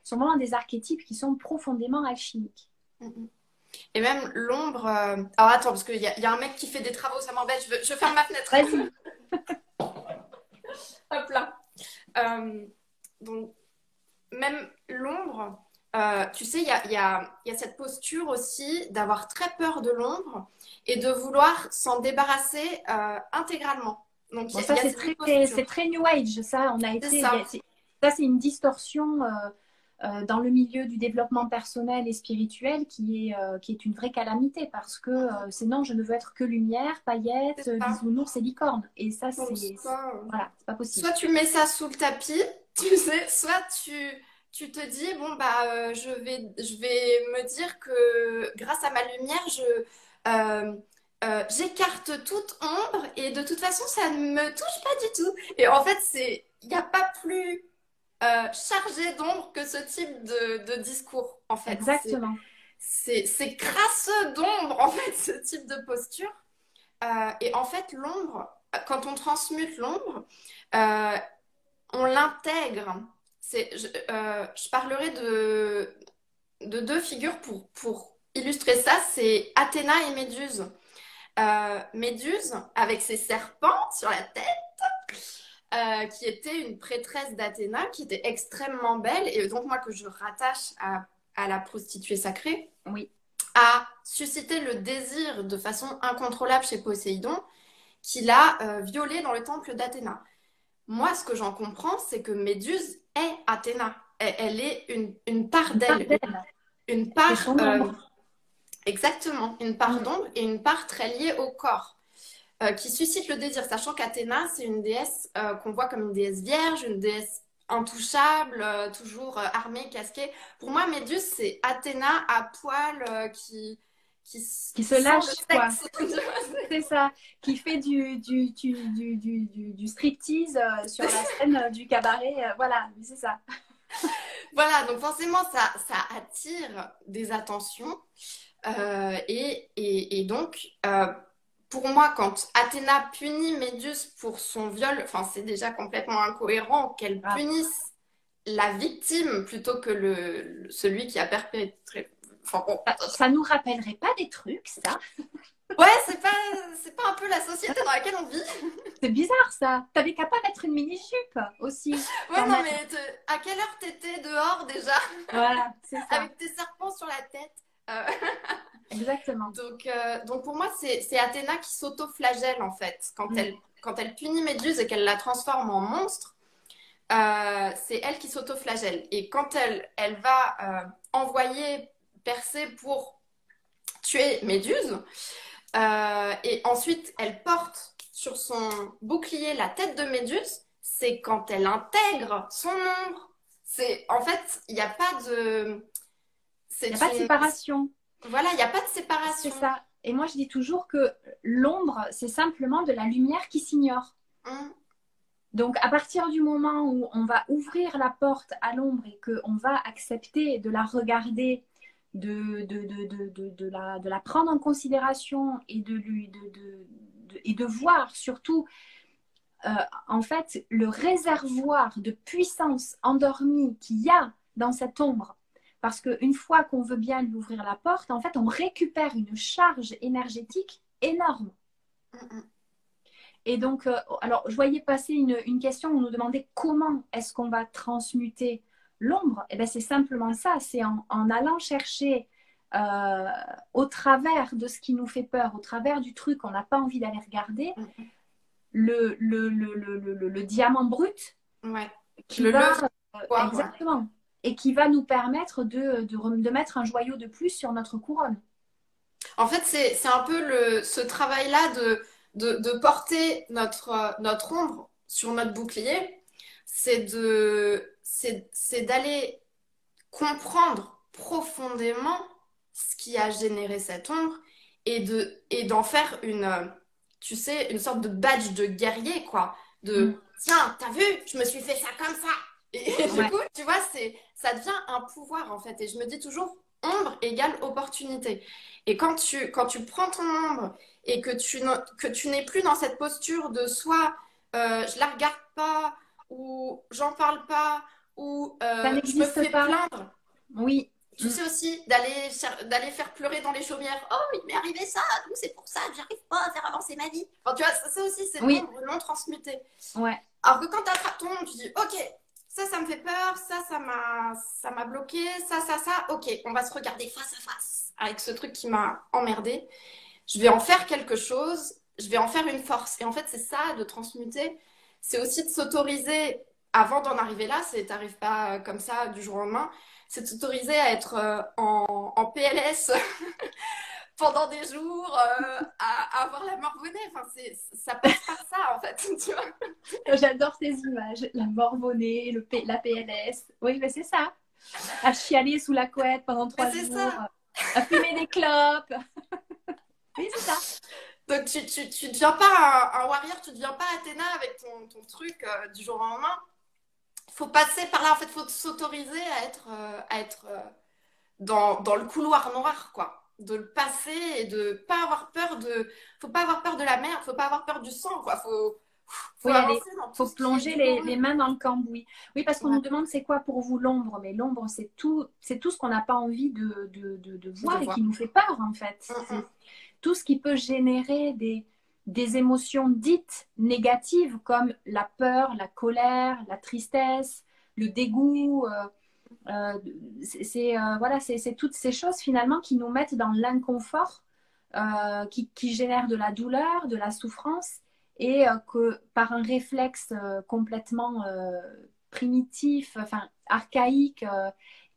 sont vraiment des archétypes qui sont profondément alchimiques. Et même l'ombre. Alors attends, parce qu'il y a un mec qui fait des travaux, ça m'embête. Je ferme ma fenêtre. Vas-y. Hop là. Donc, même l'ombre, tu sais, il y a cette posture aussi d'avoir très peur de l'ombre et de vouloir s'en débarrasser intégralement. Donc, Bon, il ça, y a ces deux postures. c'est très New Age. Ça, on a C'est été. ça. Ça, c'est une distorsion dans le milieu du développement personnel et spirituel qui est une vraie calamité parce que sinon, je ne veux être que lumière, paillettes, C'est ça. bisounours et licornes. Et ça, Donc, voilà, c'est pas possible. soit tu mets ça sous le tapis, tu sais, soit tu te dis, bon, bah, je vais me dire que grâce à ma lumière, j'écarte toute ombre et de toute façon, ça ne me touche pas du tout. Et en fait, il n'y a pas plus chargé d'ombre que ce type de discours, en fait. Exactement. C'est crasseux d'ombre, en fait, ce type de posture. Et en fait, l'ombre, quand on transmute l'ombre, euh, on l'intègre. Je parlerai de deux figures pour illustrer ça, c'est Athéna et Méduse. Méduse, avec ses serpents sur la tête, qui était une prêtresse d'Athéna, qui était extrêmement belle, et donc moi que je rattache à la prostituée sacrée, Oui. a suscité le désir de façon incontrôlable chez Poséidon, qui l'a violée dans le temple d'Athéna. Moi, ce que j'en comprends, c'est que Méduse est Athéna. Elle est une part d'elle, une C'est part, son ombre. exactement, une part d'ombre et une part très liée au corps, qui suscite le désir, sachant qu'Athéna, c'est une déesse qu'on voit comme une déesse vierge, une déesse intouchable, toujours armée, casquée. Pour moi, Méduse, c'est Athéna à poil qui Se sent lâche, le quoi. sexe. C'est ça, qui fait du striptease sur la scène du cabaret. Voilà, c'est ça. Voilà, donc forcément, ça attire des attentions. Et donc, pour moi, quand Athéna punit Méduse pour son viol, enfin, c'est déjà complètement incohérent qu'elle Ah. punisse la victime plutôt que celui qui a perpétré. Enfin, bon. Ça nous rappellerait pas des trucs, ça? Ouais, c'est pas un peu la société dans laquelle on vit. C'est bizarre, ça. T'avais qu'à pas mettre une mini-jupe aussi. Ouais, non, mais à quelle heure t'étais dehors déjà? Voilà, c'est ça. Avec tes serpents sur la tête. Exactement. Donc pour moi, c'est Athéna qui s'auto-flagelle en fait. Quand elle punit Méduse et qu'elle la transforme en monstre, c'est elle qui s'auto-flagelle. Et quand elle va envoyer Persée pour tuer Méduse, et ensuite elle porte sur son bouclier la tête de Méduse, c'est quand elle intègre son ombre. En fait, il n'y a pas de... Il n'y a pas de séparation. Voilà, il n'y a pas de séparation. C'est ça. Et moi, je dis toujours que l'ombre, c'est simplement de la lumière qui s'ignore. Donc, à partir du moment où on va ouvrir la porte à l'ombre et qu'on va accepter de la regarder, de la prendre en considération et de voir surtout, en fait, le réservoir de puissance endormie qu'il y a dans cette ombre. Parce qu'une fois qu'on veut bien lui ouvrir la porte, en fait, on récupère une charge énergétique énorme. Et donc, alors, je voyais passer une question où on nous demandait comment est-ce qu'on va transmuter l'ombre. Et bien, c'est simplement ça, c'est en allant chercher au travers de ce qui nous fait peur, au travers du truc qu'on n'a pas envie d'aller regarder, le diamant brut qui va... Exactement. Et qui va nous permettre de mettre un joyau de plus sur notre couronne. En fait, c'est un peu ce travail-là de porter notre ombre sur notre bouclier, c'est d'aller comprendre profondément ce qui a généré cette ombre et d'en faire tu sais, une sorte de badge de guerrier, quoi. Tiens, t'as vu, je me suis fait ça comme ça. Et du coup, tu vois, ça devient un pouvoir, en fait. Et je me dis toujours, ombre égale opportunité. Et quand tu prends ton ombre et que tu n'es plus dans cette posture de soit je la regarde pas, ou j'en parle pas, ou je me fais plaindre. Oui. Tu sais aussi d'aller faire pleurer dans les chaumières. Oh, il m'est arrivé ça, donc c'est pour ça que j'arrive pas à faire avancer ma vie. Enfin, tu vois, ça aussi, c'est l'ombre non transmutée. Ouais. Alors que quand tu attrapes ton ombre, tu dis, ok, ça me fait peur, ça m'a bloqué, ça, ok, on va se regarder face à face avec ce truc qui m'a emmerdé. Je vais en faire quelque chose, je vais en faire une force. Et en fait, c'est ça, de transmuter. C'est aussi de s'autoriser, avant d'en arriver là, t'arrives pas comme ça du jour au lendemain, c'est de s'autoriser à être en PLS pendant des jours, à avoir la morvonnée. Enfin, ça passe par ça, en fait. Tu vois. J'adore ces images. La morvonnée, la PLS. Oui, mais c'est ça. À chialer sous la couette pendant 3 jours. Ça. À fumer des clopes. Oui, c'est ça. Donc, tu ne deviens pas un warrior, tu ne deviens pas Athéna avec ton truc du jour au lendemain. Il faut passer par là. En fait, il faut s'autoriser à être dans le couloir noir, quoi. De le passer et de pas avoir peur faut pas avoir peur de la mer, faut pas avoir peur du sang, quoi. Faut faut Oui, avancer dans tout faut ce qui est plonger les douloureux. mains dans le cambouis. Oui, parce qu'on Ouais, nous demande c'est quoi pour vous l'ombre, mais l'ombre, c'est tout ce qu'on n'a pas envie de de voir et voir. qui nous fait peur, en fait. C'est tout ce qui peut générer des émotions dites négatives comme la peur, la colère, la tristesse, le dégoût. Voilà, c'est toutes ces choses finalement qui nous mettent dans l'inconfort, qui génèrent de la douleur, de la souffrance, et que par un réflexe complètement primitif, enfin archaïque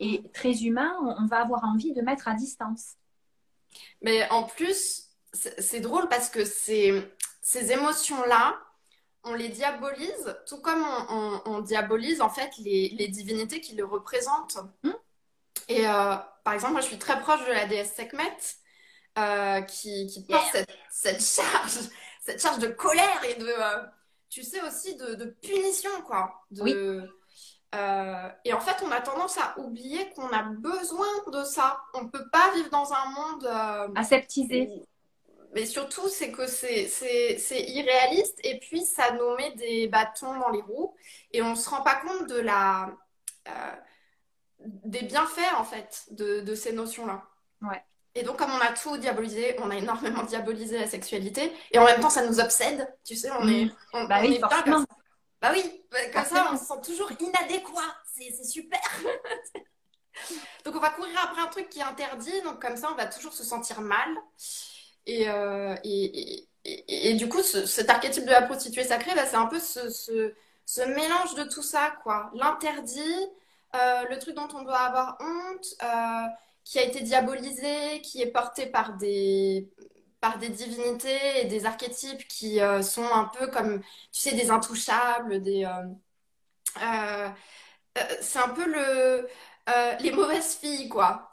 et très humain, on va avoir envie de mettre à distance. Mais en plus, c'est drôle parce que ces émotions-là, on les diabolise, tout comme on diabolise en fait les divinités qui le représentent. Hmm. Et par exemple, moi je suis très proche de la déesse Sekhmet, qui porte Yeah. cette charge de colère et tu sais aussi de punition, quoi. Oui, Et en fait, on a tendance à oublier qu'on a besoin de ça. On ne peut pas vivre dans un monde aseptisé. où mais surtout, c'est que c'est irréaliste et puis ça nous met des bâtons dans les roues et on ne se rend pas compte euh, des bienfaits en fait de ces notions-là. Ouais. Et donc, comme on a tout diabolisé, on a énormément diabolisé la sexualité et en même temps, ça nous obsède. Tu sais, Hmm. Bah on oui, est bien comme forcément. ça. Bah oui, comme ça, on Forcément. se sent toujours inadéquat. C'est super. Donc, on va courir après un truc qui est interdit. Donc, comme ça, on va toujours se sentir mal. Et du coup, cet archétype de la prostituée sacrée, bah, c'est un peu ce mélange de tout ça, quoi. L'interdit, le truc dont on doit avoir honte, qui a été diabolisé, qui est porté par des divinités et des archétypes qui sont un peu comme, tu sais, des intouchables, euh, c'est un peu les mauvaises filles, quoi.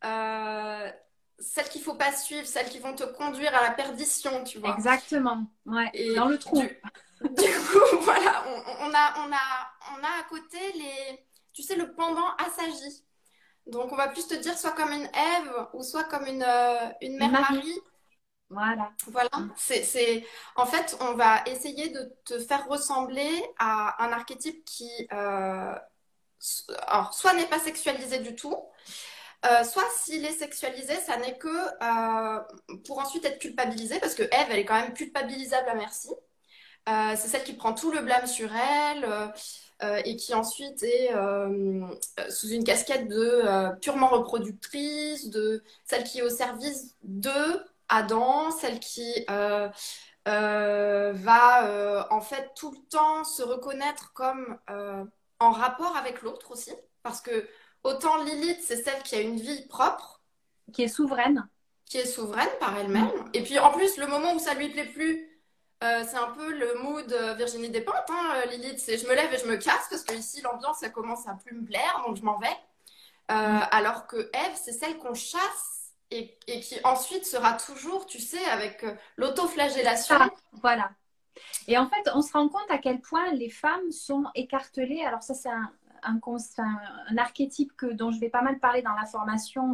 Euh, celles qu'il faut pas suivre, celles qui vont te conduire à la perdition, tu vois. Exactement. Ouais. Dans Et le trou. du coup, voilà, on a à côté tu sais, le pendant assagi. Donc, on va plus te dire soit comme une Ève ou soit comme une Une mère Marie. Marie. Voilà. Voilà, en fait, on va essayer de te faire ressembler à un archétype qui, alors, soit n'est pas sexualisé du tout, soit s'il est sexualisé, ça n'est que pour ensuite être culpabilisé, parce que Ève, elle est quand même culpabilisable à merci. C'est celle qui prend tout le blâme sur elle et qui ensuite est sous une casquette de purement reproductrice, de celle qui est au service de Adam, celle qui va en fait tout le temps se reconnaître comme en rapport avec l'autre aussi, parce que autant Lilith, c'est celle qui a une vie propre, Qui est souveraine. qui est souveraine par Mm. elle-même, et puis en plus, le moment où ça lui plaît plus, c'est un peu le mood Virginie Despentes, hein, Lilith, c'est je me lève et je me casse, parce que ici, l'ambiance, ça commence à plus me plaire, donc je m'en vais. Mm. Alors que Ève, c'est celle qu'on chasse et qui ensuite sera toujours, tu sais, avec l'autoflagellation. Ah, voilà. Et en fait, on se rend compte à quel point les femmes sont écartelées. Alors ça, c'est un archétype dont je vais pas mal parler dans la formation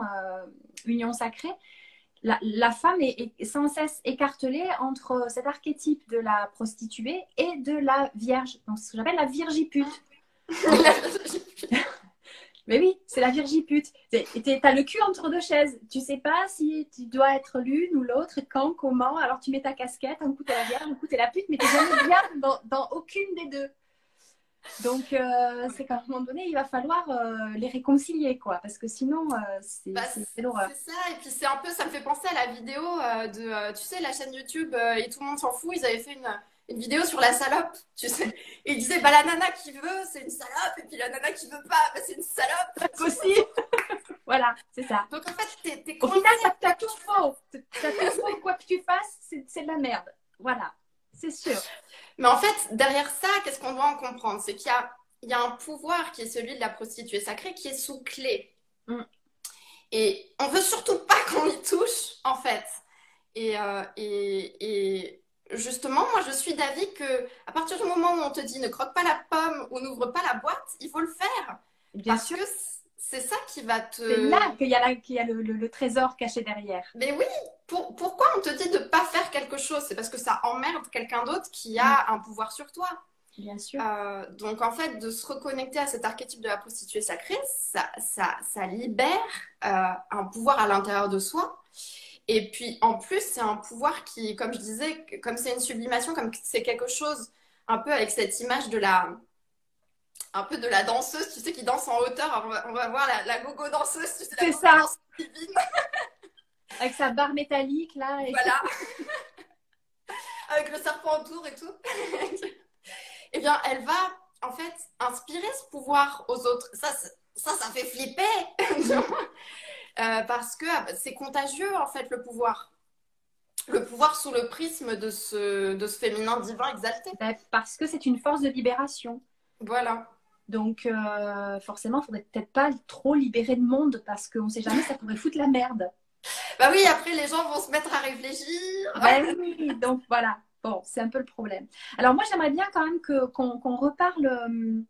Union Sacrée. La femme est sans cesse écartelée entre cet archétype de la prostituée et de la vierge. Donc, ce que j'appelle la virgipute. Mais oui, c'est la virgipute. T'as le cul entre deux chaises. Tu sais pas si tu dois être l'une ou l'autre, quand, comment. Alors tu mets ta casquette, un coup t'es la vierge, un coup t'es la pute, mais t'es jamais bien dans aucune des deux. Donc c'est qu'à un moment donné, il va falloir les réconcilier, quoi. Parce que sinon, Bah, c'est l'horreur. c'est ça, et puis c'est un peu, ça me fait penser à la vidéo tu sais, la chaîne YouTube et tout le monde s'en fout, ils avaient fait une vidéo sur la salope, tu sais, et ils disaient, bah la nana qui veut, c'est une salope, et puis la nana qui veut pas, bah, c'est une salope. Aussi. Voilà, c'est ça. Donc en fait, t'es Au coincé. final, t'as tout faux. T'as tout faux, quoi que tu fasses, c'est de la merde. Voilà, c'est sûr. Mais en fait, derrière ça, qu'est-ce qu'on doit en comprendre? C'est il y a un pouvoir qui est celui de la prostituée sacrée qui est sous clé. Mm. Et on veut surtout pas qu'on y touche, en fait. Et justement, moi, je suis d'avis que à partir du moment où on te dit ne croque pas la pomme ou n'ouvre pas la boîte, il faut le faire. Bien Parce sûr. que c'est ça qui va C'est te... là qu'il y a le trésor caché derrière. Mais oui, pourquoi on te dit de ne pas faire quelque chose? C'est parce que ça emmerde quelqu'un d'autre qui a un pouvoir sur toi. Bien sûr. Donc, en fait, de se reconnecter à cet archétype de la prostituée sacrée, ça libère un pouvoir à l'intérieur de soi. Et puis, en plus, c'est un pouvoir qui, comme je disais, comme c'est une sublimation, comme c'est quelque chose un peu avec cette image un peu de la danseuse, tu sais, qui danse en hauteur. Alors, on va voir la gogo danseuse, tu sais, la gogo ça. danseuse divine. Avec sa barre métallique, là. Voilà. Avec le serpent autour et tout. Eh bien, elle va, en fait, inspirer ce pouvoir aux autres. Ça fait flipper. Parce que c'est contagieux, en fait, le pouvoir. Le pouvoir sous le prisme de ce féminin divin exalté. Parce que c'est une force de libération. Voilà. Donc, forcément, il ne faudrait peut-être pas trop libérer de monde parce qu'on ne sait jamais, ça pourrait foutre la merde. Bah oui, après, les gens vont se mettre à réfléchir. Ben oui, donc voilà. Bon, c'est un peu le problème. Alors, moi, j'aimerais bien quand même qu'on reparle.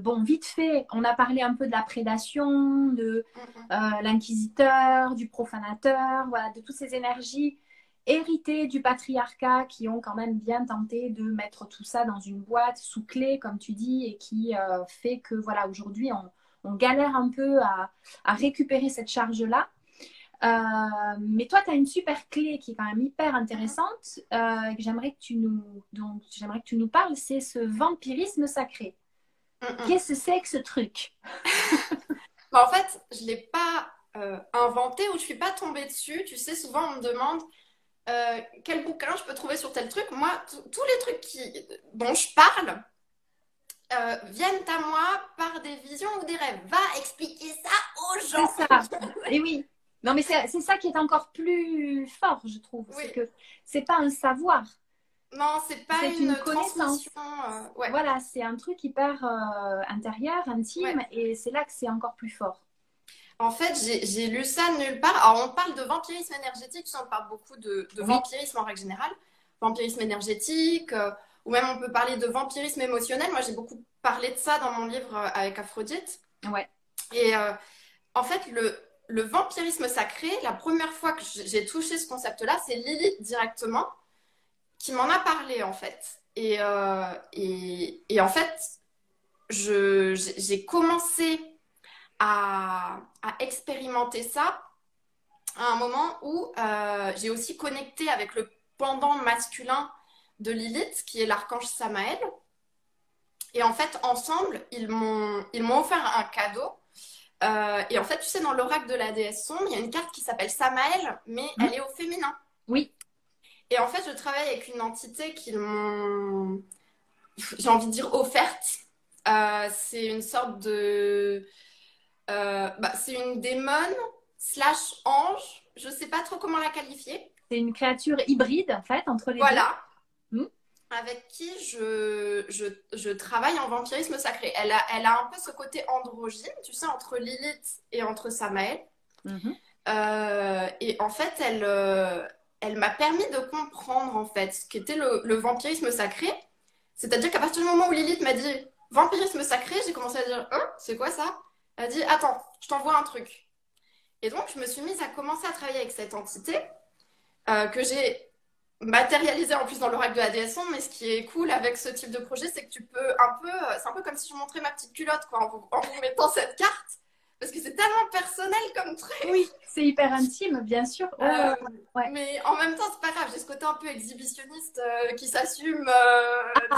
Bon, vite fait, on a parlé un peu de la prédation, de l'inquisiteur, du profanateur, voilà, de toutes ces énergies héritées du patriarcat qui ont quand même bien tenté de mettre tout ça dans une boîte sous clé, comme tu dis, et qui fait que voilà, aujourd'hui, on galère un peu à récupérer cette charge-là. Mais toi, tu as une super clé qui est quand même hyper intéressante que j'aimerais que tu nous parles, c'est ce vampirisme sacré. Qu'est-ce que c'est que ce truc? En fait, je ne l'ai pas inventé ou je ne suis pas tombée dessus. Tu sais, souvent on me demande quel bouquin je peux trouver sur tel truc. Moi, tous les trucs dont je parle viennent à moi par des visions ou des rêves. Va expliquer ça aux gens. C'est ça. Et oui. Non, mais c'est ça qui est encore plus fort, je trouve. Oui. C'est que c'est pas un savoir. Non, c'est pas une connaissance. Ouais. Voilà, c'est un truc hyper intérieur, intime, ouais. Et c'est là que c'est encore plus fort. En fait, j'ai lu ça nulle part. Alors, on parle de vampirisme énergétique, on parle beaucoup de vampirisme en règle générale. Vampirisme énergétique, ou même on peut parler de vampirisme émotionnel. Moi, j'ai beaucoup parlé de ça dans mon livre avec Aphrodite. Ouais. Et en fait, le vampirisme sacré, la première fois que j'ai touché ce concept-là, c'est Lilith directement qui m'en a parlé, en fait. Et en fait, j'ai commencé à expérimenter ça à un moment où j'ai aussi connecté avec le pendant masculin de Lilith, qui est l'archange Samaël. Et en fait, ensemble, ils m'ont offert un cadeau. Et en fait, tu sais, dans l'oracle de la déesse sombre, il y a une carte qui s'appelle Samaël, mais elle est au féminin. Oui. Et en fait, je travaille avec une entité qu'ils m'ont, j'ai envie de dire, offerte. C'est une sorte de... c'est une démone / ange. Je ne sais pas trop comment la qualifier. C'est une créature hybride, en fait, entre les deux. Avec qui je travaille en vampirisme sacré. Elle a un peu ce côté androgyne, tu sais, entre Lilith et entre Samaël. Et en fait, elle m'a permis de comprendre, en fait, ce qu'était le vampirisme sacré. C'est-à-dire qu'à partir du moment où Lilith m'a dit « vampirisme sacré », j'ai commencé à dire « c'est quoi ça ?» Elle a dit « attends, je t'envoie un truc ». Et donc, je me suis mise à commencer à travailler avec cette entité que j'ai matérialisée en plus dans l'oracle de la déesse sombre. Mais ce qui est cool avec ce type de projet, c'est que tu peux c'est un peu comme si je montrais ma petite culotte, quoi, en vous mettant cette carte. Parce que c'est tellement personnel comme truc. Oui, c'est hyper intime, bien sûr. Ouais. Mais en même temps, c'est pas grave. J'ai ce côté un peu exhibitionniste qui s'assume.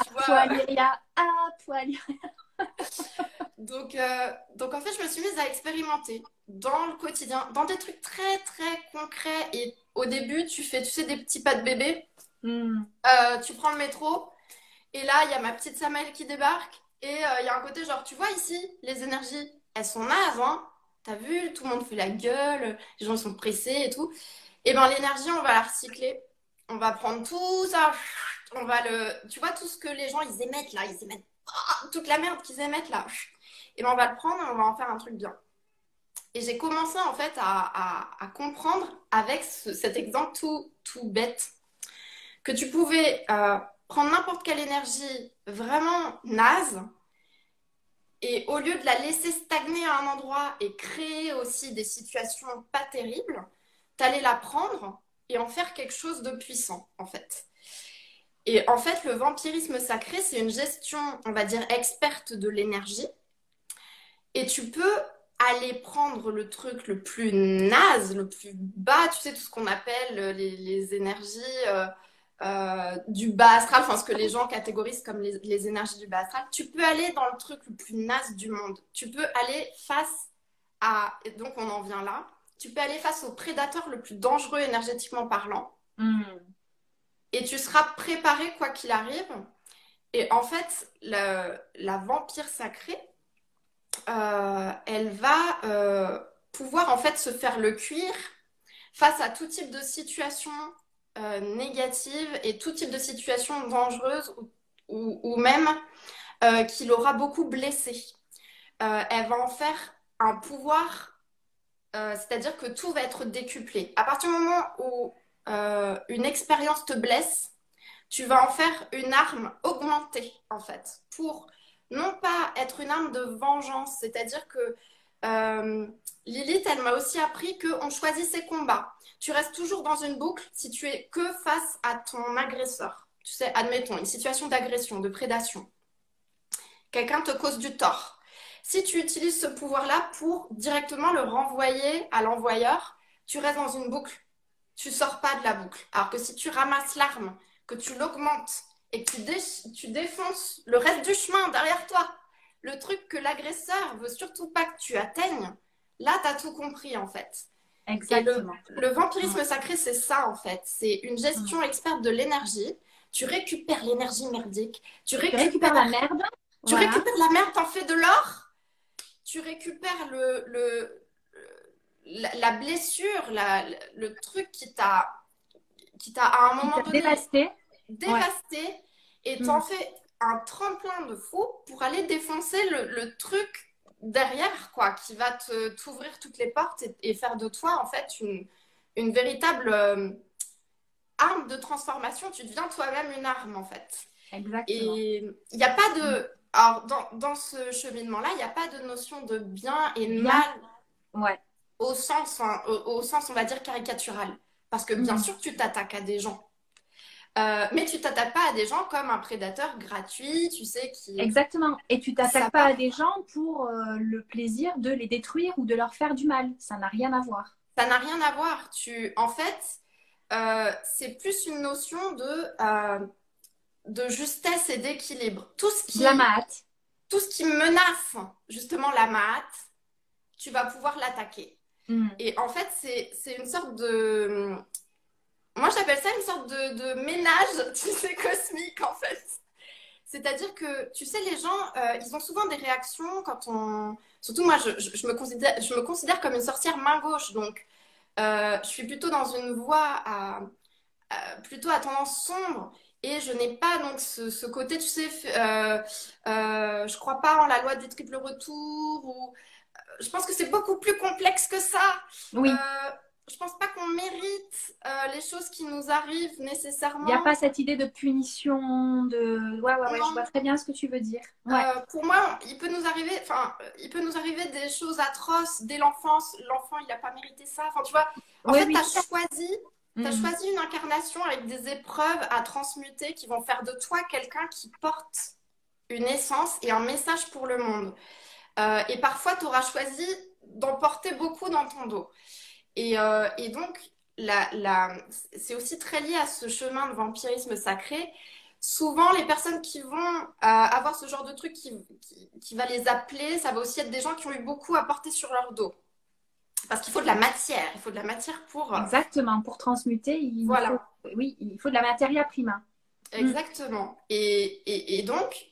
Tu vois. Toi, Lyria. Toi, Lyria. Donc, en fait, je me suis mise à expérimenter dans le quotidien, dans des trucs très, très concrets. Et au début, tu fais, tu sais, des petits pas de bébé. Tu prends le métro. Et là, il y a ma petite Samaël qui débarque. Et il y a un côté genre, tu vois ici, les énergies, elles sont nazes, hein. T'as vu, tout le monde fait la gueule, les gens sont pressés et tout. Et ben l'énergie, on va la recycler. On va prendre tout ça, on va tu vois, tout ce que les gens, ils émettent là, ils émettent toute la merde qu'ils émettent là. Et ben on va le prendre et on va en faire un truc bien. Et j'ai commencé en fait à comprendre avec cet exemple tout bête que tu pouvais prendre n'importe quelle énergie vraiment naze et au lieu de la laisser stagner à un endroit et créer aussi des situations pas terribles, tu allais la prendre et en faire quelque chose de puissant, en fait. Et en fait, le vampirisme sacré, c'est une gestion, on va dire, experte de l'énergie. Et tu peux aller prendre le truc le plus naze, le plus bas, tu sais, tout ce qu'on appelle les énergies du bas astral, enfin ce que les gens catégorisent comme les énergies du bas astral. Tu peux aller dans le truc le plus naze du monde. Tu peux aller face à, et donc on en vient là, tu peux aller face au prédateur le plus dangereux énergétiquement parlant. Et tu seras préparé quoi qu'il arrive. Et en fait, la vampire sacrée, elle va pouvoir en fait se faire le cuir face à tout type de situation négative et tout type de situation dangereuse ou même qui l'aura beaucoup blessé. Elle va en faire un pouvoir, c'est-à-dire que tout va être décuplé. À partir du moment où une expérience te blesse, tu vas en faire une arme augmentée, en fait, pour non pas être une arme de vengeance, c'est-à-dire que Lilith, elle m'a aussi appris qu'on choisit ses combats. Tu restes toujours dans une boucle si tu es que face à ton agresseur. Tu sais, admettons, une situation d'agression, de prédation. Quelqu'un te cause du tort. Si tu utilises ce pouvoir-là pour directement le renvoyer à l'envoyeur, tu restes dans une boucle. Tu sors pas de la boucle. Alors que si tu ramasses l'arme, que tu l'augmentes et que tu défonces le reste du chemin derrière toi, le truc que l'agresseur veut surtout pas que tu atteignes, là, tu as tout compris en fait. Exactement. Et le vampirisme sacré, c'est ça en fait. C'est une gestion experte de l'énergie. Tu récupères l'énergie merdique. Tu récupères la merde. Tu récupères la merde, t'en fais de l'or. Tu récupères la blessure, le truc qui t'a à un moment donné dévasté et t'en fais un tremplin de fou pour aller défoncer le truc derrière, quoi, qui va t'ouvrir toutes les portes et faire de toi, en fait, une véritable arme de transformation. Tu deviens toi-même une arme, en fait. Exactement. Et il n'y a pas de... Alors, dans ce cheminement-là, il n'y a pas de notion de bien et de mal au sens, on va dire, caricatural. Parce que bien sûr, tu t'attaques à des gens. Mais tu t'attaques pas à des gens comme un prédateur gratuit, tu sais, qui... Exactement. Et tu t'attaques pas à des gens pour le plaisir de les détruire ou de leur faire du mal. Ça n'a rien à voir. Ça n'a rien à voir. En fait, c'est plus une notion de justesse et d'équilibre. La maths. Tout ce qui menace justement la maths, tu vas pouvoir l'attaquer. Et en fait, c'est une sorte de... Moi, j'appelle ça une sorte de ménage, tu sais, cosmique, en fait. C'est-à-dire que, tu sais, les gens, ils ont souvent des réactions quand on... Surtout moi, je me considère comme une sorcière main gauche. Donc, je suis plutôt dans une voie plutôt à tendance sombre. Et je n'ai pas donc ce côté, tu sais, je crois pas en la loi du triple retour. Je pense que c'est beaucoup plus complexe que ça. Oui. Je pense pas qu'on mérite les choses qui nous arrivent nécessairement. Il n'y a pas cette idée de punition, de... Ouais, je vois très bien ce que tu veux dire. Pour moi, il peut nous arriver des choses atroces dès l'enfance. L'enfant, il n'a pas mérité ça. Enfin, tu vois, en fait, tu as choisi une incarnation avec des épreuves à transmuter qui vont faire de toi quelqu'un qui porte une essence et un message pour le monde. Et parfois, tu auras choisi d'en porter beaucoup dans ton dos. Et donc, c'est aussi très lié à ce chemin de vampirisme sacré. Souvent, les personnes qui vont avoir ce genre de truc qui va les appeler, ça va aussi être des gens qui ont eu beaucoup à porter sur leur dos. Parce qu'il faut de la matière. Il faut de la matière pour... Exactement. Pour transmuter, il faut de la materia prima. Exactement. Et donc,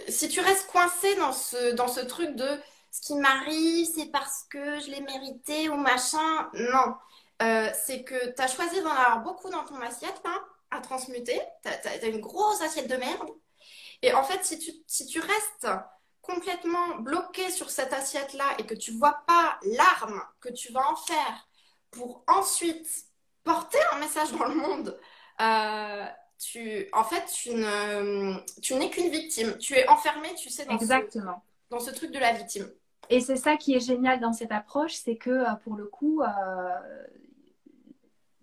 si tu restes coincé dans ce truc de ce qui m'arrive, c'est parce que je l'ai mérité ou machin, non. C'est que tu as choisi d'en avoir beaucoup dans ton assiette, là, à transmuter. Tu as une grosse assiette de merde. Et en fait, si tu restes complètement bloqué sur cette assiette-là et que tu vois pas l'arme que tu vas en faire pour ensuite porter un message dans le monde, en fait, tu n'es qu'une victime. Tu es enfermée, tu sais, dans ce truc de la victime. Et c'est ça qui est génial dans cette approche, c'est que pour le coup,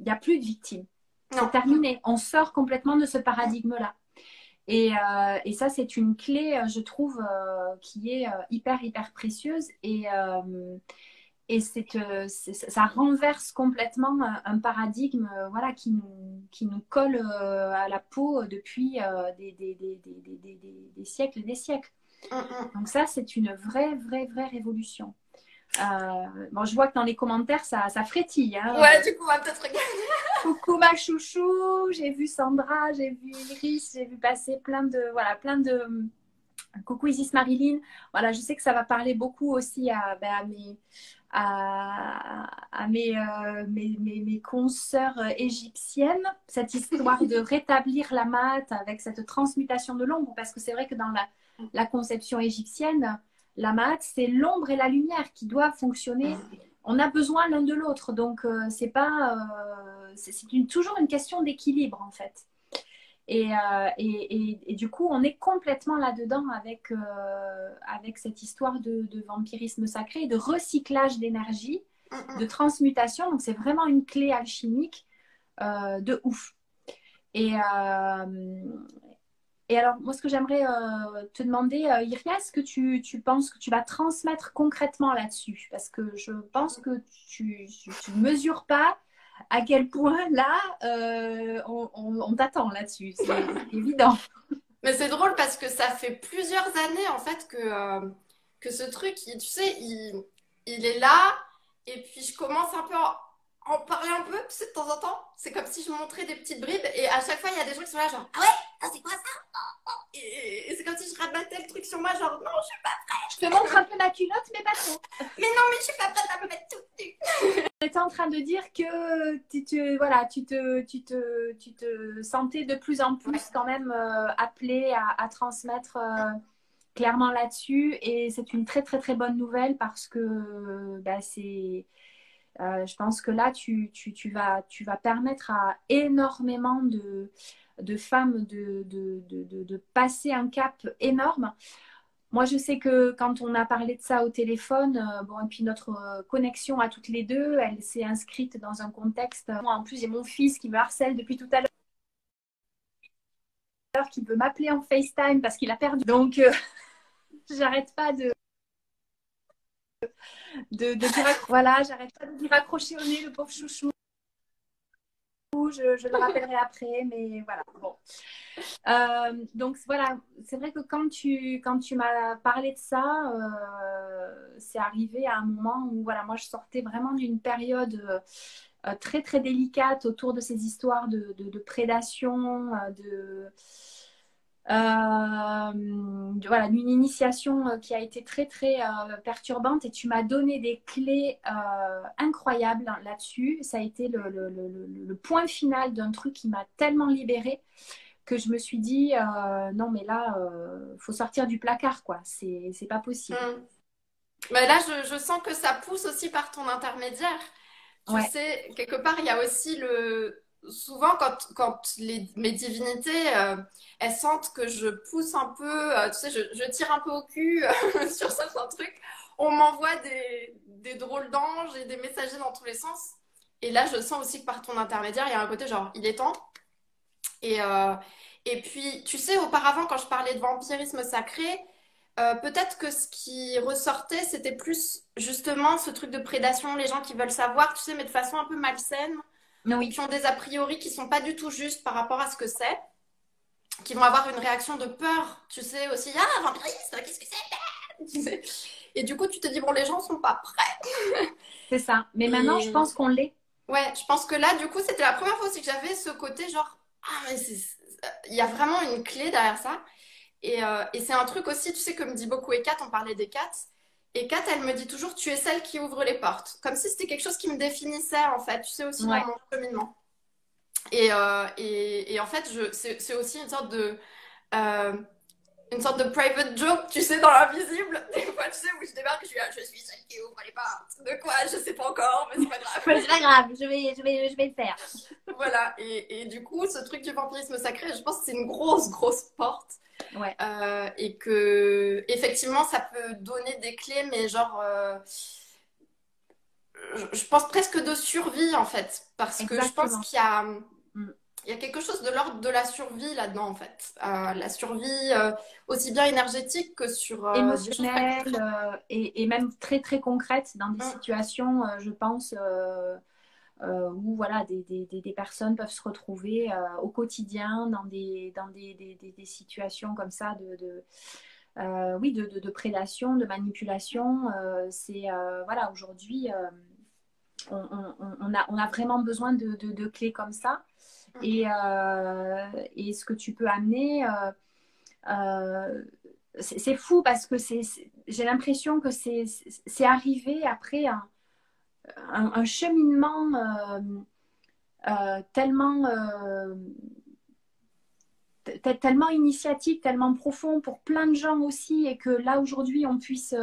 Il n'y a plus de victimes. Non. C'est terminé. On sort complètement de ce paradigme-là. Et ça, c'est une clé, je trouve, qui est hyper, hyper précieuse. Et ça renverse complètement un paradigme voilà, qui nous colle à la peau depuis des siècles et des siècles. Donc ça, c'est une vraie, vraie, vraie révolution. Bon, je vois que dans les commentaires, ça frétille. Hein. Ouais, du coup, on va peut-être regarder. Coucou ma chouchou, j'ai vu Sandra, j'ai vu Iris, j'ai vu passer plein de... Coucou Isis Marilyn. Voilà, je sais que ça va parler beaucoup aussi à mes consoeurs égyptiennes, cette histoire de rétablir la mat avec cette transmutation de l'ombre, parce que c'est vrai que dans la conception égyptienne, la mat, c'est l'ombre et la lumière qui doivent fonctionner. On a besoin l'un de l'autre, donc c'est toujours une question d'équilibre en fait. Et du coup, on est complètement là-dedans avec cette histoire de vampirisme sacré, de recyclage d'énergie, de transmutation. Donc, c'est vraiment une clé alchimique de ouf. Et alors, moi, ce que j'aimerais te demander, Iria, est-ce que tu penses que tu vas transmettre concrètement là-dessus? Parce que je pense que tu ne mesures pas à quel point là, on t'attend là-dessus. C'est évident. Mais c'est drôle parce que ça fait plusieurs années en fait que ce truc, tu sais, il est là. Et puis je commence un peu à en parler un peu, tu sais, de temps en temps. C'est comme si je montrais des petites bribes. Et à chaque fois, il y a des gens qui sont là genre « Ah ouais? Ah, c'est quoi ça? Et c'est comme si je rabattais le truc sur moi, genre « Non, je suis pas prête. » Je te montre un peu ma culotte, mais pas trop. Mais non, mais je suis pas prête à me mettre toute nue. On était en train de dire que tu te sentais de plus en plus quand même appelée à transmettre clairement là-dessus. Et c'est une très, très, très bonne nouvelle parce que je pense que là, tu vas permettre à énormément de femmes de passer un cap énorme. Moi, je sais que quand on a parlé de ça au téléphone, et puis notre connexion à toutes les deux, elle s'est inscrite dans un contexte. Moi, en plus, j'ai mon fils qui me harcèle depuis tout à l'heure, qui veut m'appeler en FaceTime parce qu'il a perdu. Donc, j'arrête pas de voilà, j'arrête pas de lui raccrocher au nez, le pauvre chouchou. Je le rappellerai après, mais voilà. Bon. Donc voilà, c'est vrai que quand tu m'as parlé de ça, c'est arrivé à un moment où voilà, moi je sortais vraiment d'une période très très délicate autour de ces histoires de prédation, voilà, d'une initiation qui a été très très perturbante et tu m'as donné des clés incroyables là-dessus. Ça a été le point final d'un truc qui m'a tellement libérée que je me suis dit non mais là faut sortir du placard quoi, c'est pas possible. Mais là je sens que ça pousse aussi par ton intermédiaire. Tu sais, quelque part il y a aussi souvent quand mes divinités elles sentent que je pousse un peu, tu sais, je tire un peu au cul sur certains trucs, on m'envoie des drôles d'anges et des messagers dans tous les sens. Et là je sens aussi que par ton intermédiaire il y a un côté genre il est temps. Et puis, tu sais, auparavant, quand je parlais de vampirisme sacré, peut-être que ce qui ressortait, c'était plus justement ce truc de prédation, les gens qui veulent savoir, tu sais, mais de façon un peu malsaine, oui. qui ont des a priori qui sont pas du tout justes par rapport à ce que c'est, qui vont avoir une réaction de peur, tu sais, aussi, ah, vampirisme, qu'est-ce que c'est? Tu sais. Et du coup, tu te dis, bon, les gens sont pas prêts. C'est ça. Mais maintenant, je pense qu'on l'est. Ouais, je pense que là, du coup, c'était la première fois aussi que j'avais ce côté genre, ah, mais il y a vraiment une clé derrière ça. Et c'est un truc aussi, tu sais, que me dit beaucoup Ekat, on parlait d'Ekat. Ekat, elle me dit toujours, tu es celle qui ouvre les portes. Comme si c'était quelque chose qui me définissait, en fait, tu sais, aussi dans mon cheminement. Et en fait, c'est aussi une sorte de private joke, tu sais, dans l'invisible. Des fois, tu sais, où je débarque, je suis celle qui ouvre les portes. De quoi? Je sais pas encore, mais c'est pas grave. C'est pas grave, je vais le faire. Voilà, et du coup, ce truc du vampirisme sacré, je pense que c'est une grosse, grosse porte. Ouais. Et que, effectivement, ça peut donner des clés, mais genre, je pense presque de survie en fait, parce que je pense Exactement. Mm. il y a quelque chose de l'ordre de la survie là-dedans en fait. La survie aussi bien énergétique que sur des choses très Émotionnelle concrètes. et même très très concrète dans des Mm, situations, je pense, où voilà, des personnes peuvent se retrouver au quotidien dans des situations comme ça oui, de prédation, de manipulation. Voilà, aujourd'hui, on a vraiment besoin de clés comme ça. mm, Et ce que tu peux amener, euh, c'est fou parce que j'ai l'impression que c'est arrivé après un cheminement tellement, tellement initiatique, tellement profond pour plein de gens aussi, et que là aujourd'hui on puisse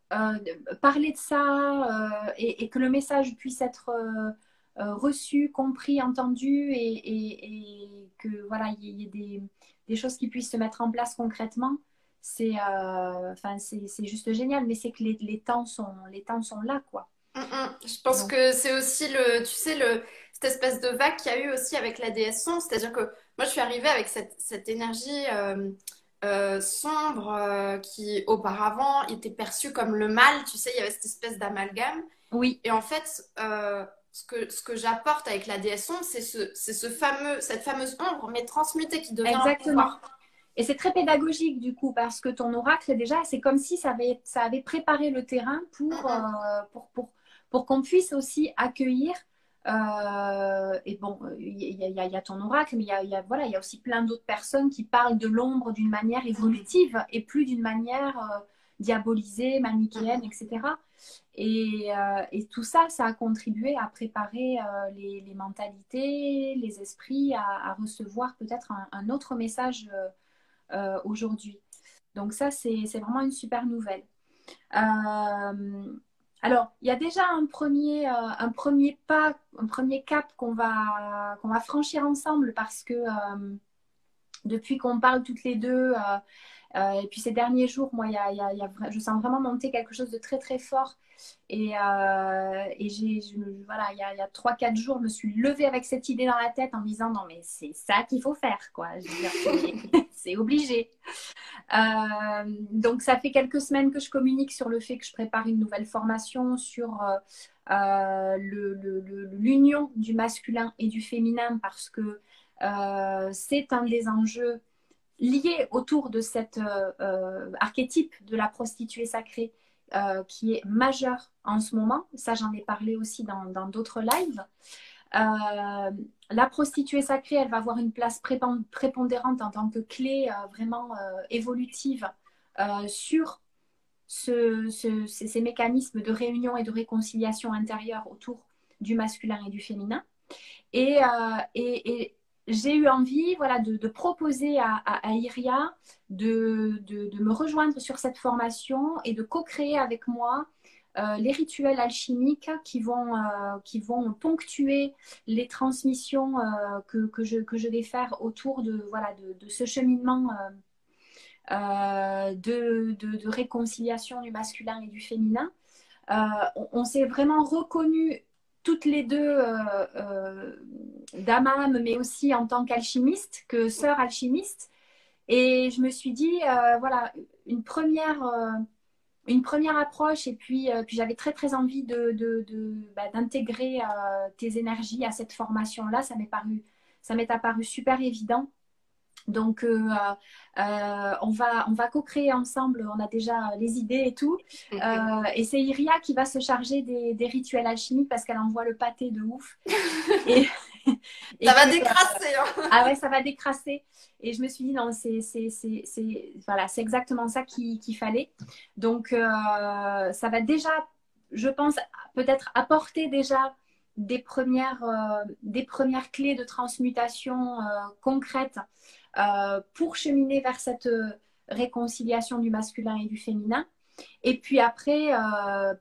parler de ça et que le message puisse être reçu, compris, entendu et que voilà, il y ait des choses qui puissent se mettre en place concrètement. C'est juste génial, mais c'est que les temps sont là, quoi. Je pense Donc, que c'est aussi tu sais, cette espèce de vague qu'il y a eu aussi avec la DS11. C'est-à-dire que moi, je suis arrivée avec cette énergie sombre qui, auparavant, était perçue comme le mal. Tu sais, il y avait cette espèce d'amalgame. oui, Et en fait, ce que j'apporte avec la DS11, c'est cette fameuse ombre, mais transmutée, qui devient un exactement. pouvoir. Et c'est très pédagogique du coup, parce que ton oracle, déjà, c'est comme si ça avait préparé le terrain Mm, mm. pour qu'on puisse aussi accueillir. Et bon, il y a ton oracle, mais voilà, il y a aussi plein d'autres personnes qui parlent de l'ombre d'une manière évolutive et plus d'une manière diabolisée, manichéenne, etc. Et tout ça, ça a contribué à préparer les mentalités, les esprits à recevoir peut-être un autre message aujourd'hui. Donc ça, c'est vraiment une super nouvelle. Euh, alors, il y a déjà un premier pas, un premier cap qu'on va franchir ensemble parce que depuis qu'on parle toutes les deux, et puis ces derniers jours, moi, je sens vraiment monter quelque chose de très, très fort. Et voilà, il y a 3-4 jours, je me suis levée avec cette idée dans la tête en me disant, non, mais c'est ça qu'il faut faire, quoi. Je veux dire, c'est obligé. Donc, ça fait quelques semaines que je communique sur le fait que je prépare une nouvelle formation sur l'union du masculin et du féminin parce que c'est un des enjeux liés autour de cet archétype de la prostituée sacrée qui est majeur en ce moment. Ça, j'en ai parlé aussi dans d'autres lives. La prostituée sacrée, elle va avoir une place prépondérante en tant que clé vraiment évolutive sur ces mécanismes de réunion et de réconciliation intérieure autour du masculin et du féminin. Et j'ai eu envie voilà, de proposer à Iria de me rejoindre sur cette formation et de co-créer avec moi les rituels alchimiques qui vont ponctuer les transmissions que je vais faire autour voilà, de ce cheminement de réconciliation du masculin et du féminin. Euh, on s'est vraiment reconnus toutes les deux d'Amam, mais aussi en tant qu'alchimiste, que sœur alchimiste. Et je me suis dit, voilà, une première approche. Et puis j'avais très, très envie d'intégrer tes énergies à cette formation-là. Ça m'est apparu super évident. Donc, on va co-créer ensemble. On a déjà les idées et tout. Et c'est Iria qui va se charger des rituels alchimiques parce qu'elle envoie le pâté de ouf. Et, Ça et va que, décrasser, hein. ah ouais, ça va décrasser. Et je me suis dit, non, voilà, c'est exactement ça qu'il fallait. Donc, ça va déjà, je pense, peut-être apporter déjà des premières clés de transmutation concrètes pour cheminer vers cette réconciliation du masculin et du féminin. Et puis après,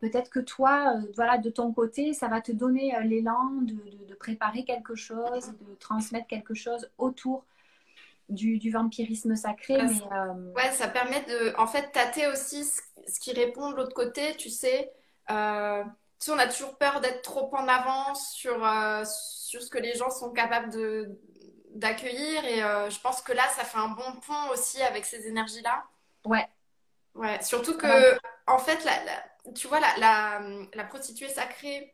peut-être que toi, voilà, de ton côté, ça va te donner l'élan de préparer quelque chose, de transmettre quelque chose autour du vampirisme sacré. Mais Ouais, ça permet de, en fait, tâter aussi ce qui répond de l'autre côté, tu sais. Tu sais, on a toujours peur d'être trop en avance sur ce que les gens sont capables d'accueillir. Et je pense que là, ça fait un bon pont aussi avec ces énergies-là. Ouais, Ouais, surtout ça va. que, en fait, tu vois, la prostituée sacrée,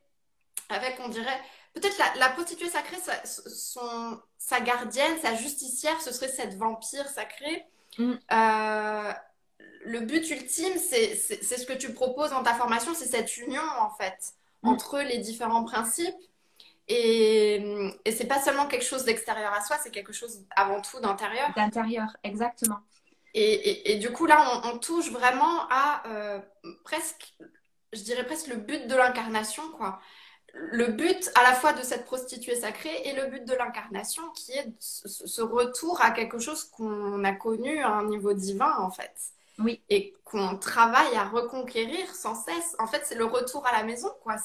avec, on dirait, peut-être la prostituée sacrée, sa gardienne, sa justicière, ce serait cette vampire sacrée. Mm, Euh, le but ultime, c'est ce que tu proposes dans ta formation, c'est cette union, en fait, mm. entre les différents principes. Et c'est pas seulement quelque chose d'extérieur à soi, c'est quelque chose avant tout d'intérieur. D'intérieur, exactement. Et du coup, là, on touche vraiment à presque, je dirais presque le but de l'incarnation, quoi. Le but à la fois de cette prostituée sacrée et le but de l'incarnation qui est ce retour à quelque chose qu'on a connu à un niveau divin, en fait. Oui, Et qu'on travaille à reconquérir sans cesse. En fait, c'est le retour à la maison, quoi.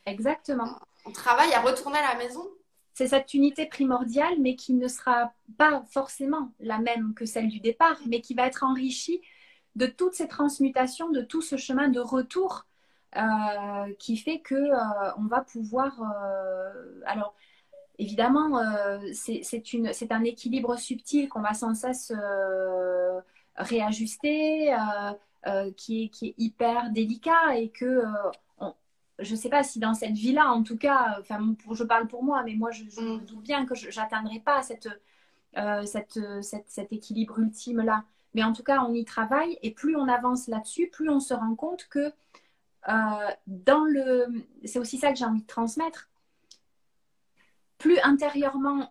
exactement. On travaille à retourner à la maison. C'est cette unité primordiale, mais qui ne sera pas forcément la même que celle du départ, mais qui va être enrichie de toutes ces transmutations, de tout ce chemin de retour qui fait que on va pouvoir. Alors, évidemment, c'est un équilibre subtil qu'on va sans cesse réajuster, qui est hyper délicat et que je ne sais pas si dans cette vie-là, en tout cas, enfin, je parle pour moi, mais moi, je me Mm. doute bien que je n'atteindrai pas cet équilibre ultime-là. Mais en tout cas, on y travaille et plus on avance là-dessus, plus on se rend compte que c'est aussi ça que j'ai envie de transmettre, plus intérieurement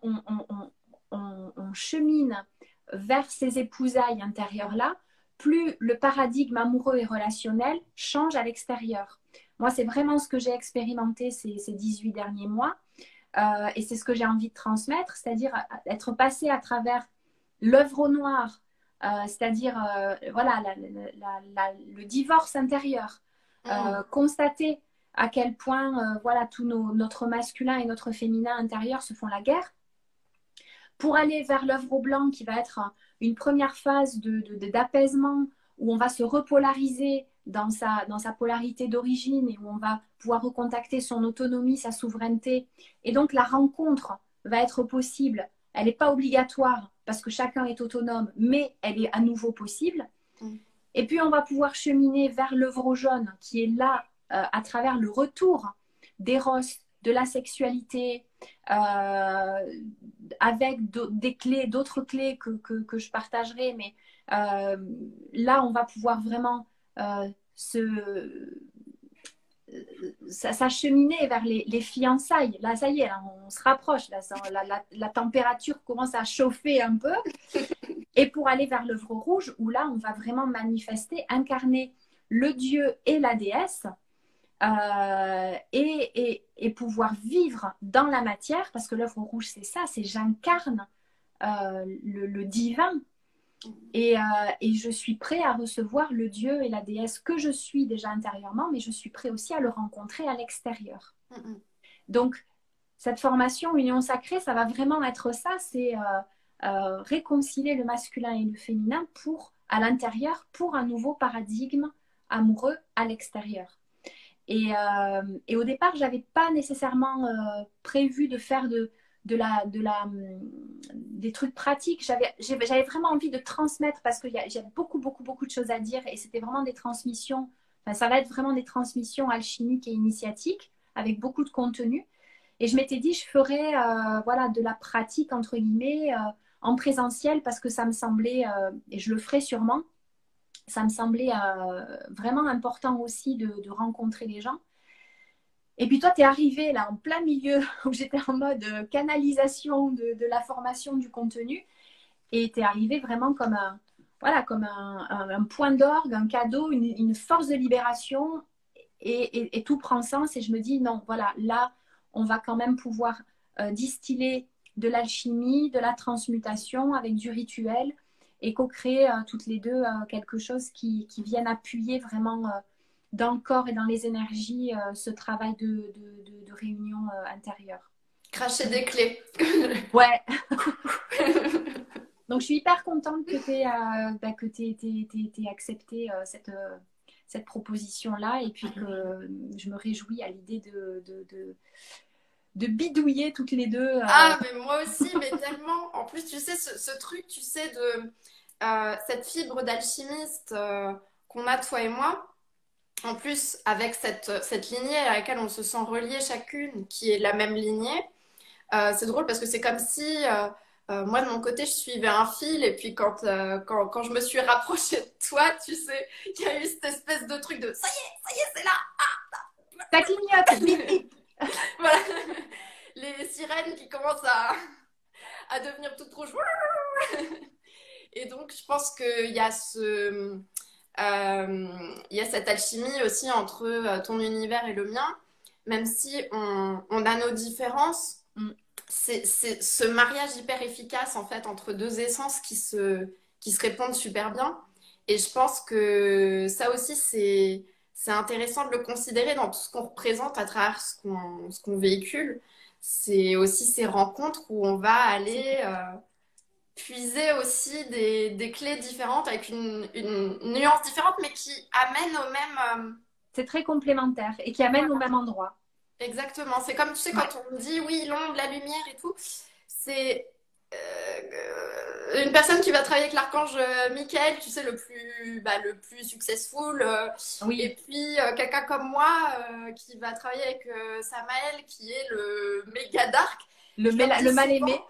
on chemine vers ces épousailles intérieures-là, plus le paradigme amoureux et relationnel change à l'extérieur. Moi, c'est vraiment ce que j'ai expérimenté ces 18 derniers mois. Et c'est ce que j'ai envie de transmettre, c'est-à-dire être passé à travers l'œuvre au noir, c'est-à-dire voilà, le divorce intérieur, Mm. constater à quel point voilà, notre masculin et notre féminin intérieur se font la guerre, pour aller vers l'œuvre au blanc qui va être une première phase d'apaisement où on va se repolariser dans sa polarité d'origine et où on va pouvoir recontacter son autonomie, sa souveraineté. Et donc la rencontre va être possible. Elle n'est pas obligatoire parce que chacun est autonome, mais elle est à nouveau possible. Mm. Et puis on va pouvoir cheminer vers l'œuvre au jaune qui est là à travers le retour d'Eros, de la sexualité, avec des clés, d'autres clés que je partagerai, mais là, on va pouvoir vraiment s'acheminer vers les fiançailles. Là, ça y est, là, on se rapproche. Là, la température commence à chauffer un peu. Et pour aller vers l'œuvre rouge, où là, on va vraiment manifester, incarner le dieu et la déesse. Et pouvoir vivre dans la matière, parce que l'œuvre rouge, c'est ça, c'est j'incarne le divin et je suis prêt à recevoir le dieu et la déesse que je suis déjà intérieurement, mais je suis prêt aussi à le rencontrer à l'extérieur. Mm. Donc, cette formation Union Sacrée, ça va vraiment être ça, c'est réconcilier le masculin et le féminin à l'intérieur pour un nouveau paradigme amoureux à l'extérieur. Et au départ, je n'avais pas nécessairement prévu de faire des trucs pratiques. J'avais vraiment envie de transmettre parce qu'il y a beaucoup, beaucoup, beaucoup de choses à dire et c'était vraiment des transmissions, enfin, ça va être vraiment des transmissions alchimiques et initiatiques avec beaucoup de contenu. Et je m'étais dit, je ferais voilà, de la pratique, entre guillemets, en présentiel parce que ça me semblait, et je le ferai sûrement, ça me semblait vraiment important aussi de rencontrer les gens. Et puis toi, tu es arrivé là en plein milieu où j'étais en mode canalisation de la formation du contenu et tu es arrivé vraiment comme un point d'orgue, un cadeau, une force de libération et tout prend sens et je me dis non, voilà, là, on va quand même pouvoir distiller de l'alchimie, de la transmutation avec du rituel et co-créer toutes les deux quelque chose qui vienne appuyer vraiment dans le corps et dans les énergies ce travail de réunion intérieure. Cracher des clés. Ouais. Donc, je suis hyper contente que tu aies accepté cette proposition-là et puis que je me réjouis à l'idée de bidouiller toutes les deux. Ah, mais moi aussi, mais tellement. En plus, tu sais, ce truc, tu sais, de cette fibre d'alchimiste qu'on a, toi et moi. En plus, avec cette lignée à laquelle on se sent relié chacune, qui est la même lignée, c'est drôle parce que c'est comme si moi, de mon côté, je suivais un fil et puis quand je me suis rapprochée de toi, tu sais, il y a eu cette espèce de truc de ça y est, c'est là! Ça clignote, bip, bip. Voilà, les sirènes qui commencent à devenir toutes rouges. Et donc, je pense qu'il y a il y a cette alchimie aussi entre ton univers et le mien, même si on a nos différences. C'est ce mariage hyper efficace en fait entre deux essences qui se répondent super bien. Et je pense que ça aussi, c'est intéressant de le considérer dans tout ce qu'on représente à travers ce qu'on véhicule. C'est aussi ces rencontres où on va aller puiser aussi des clés différentes avec une nuance différente, mais qui amènent au même... C'est très complémentaire et qui amène au même endroit. Exactement. C'est comme, tu sais, quand on dit, oui, l'ombre, la lumière et tout, c'est une personne qui va travailler avec l'archange Michael, tu sais, le plus successful. Oui. Et puis, quelqu'un comme moi qui va travailler avec Samael, qui est le méga dark. Le mal-aimé.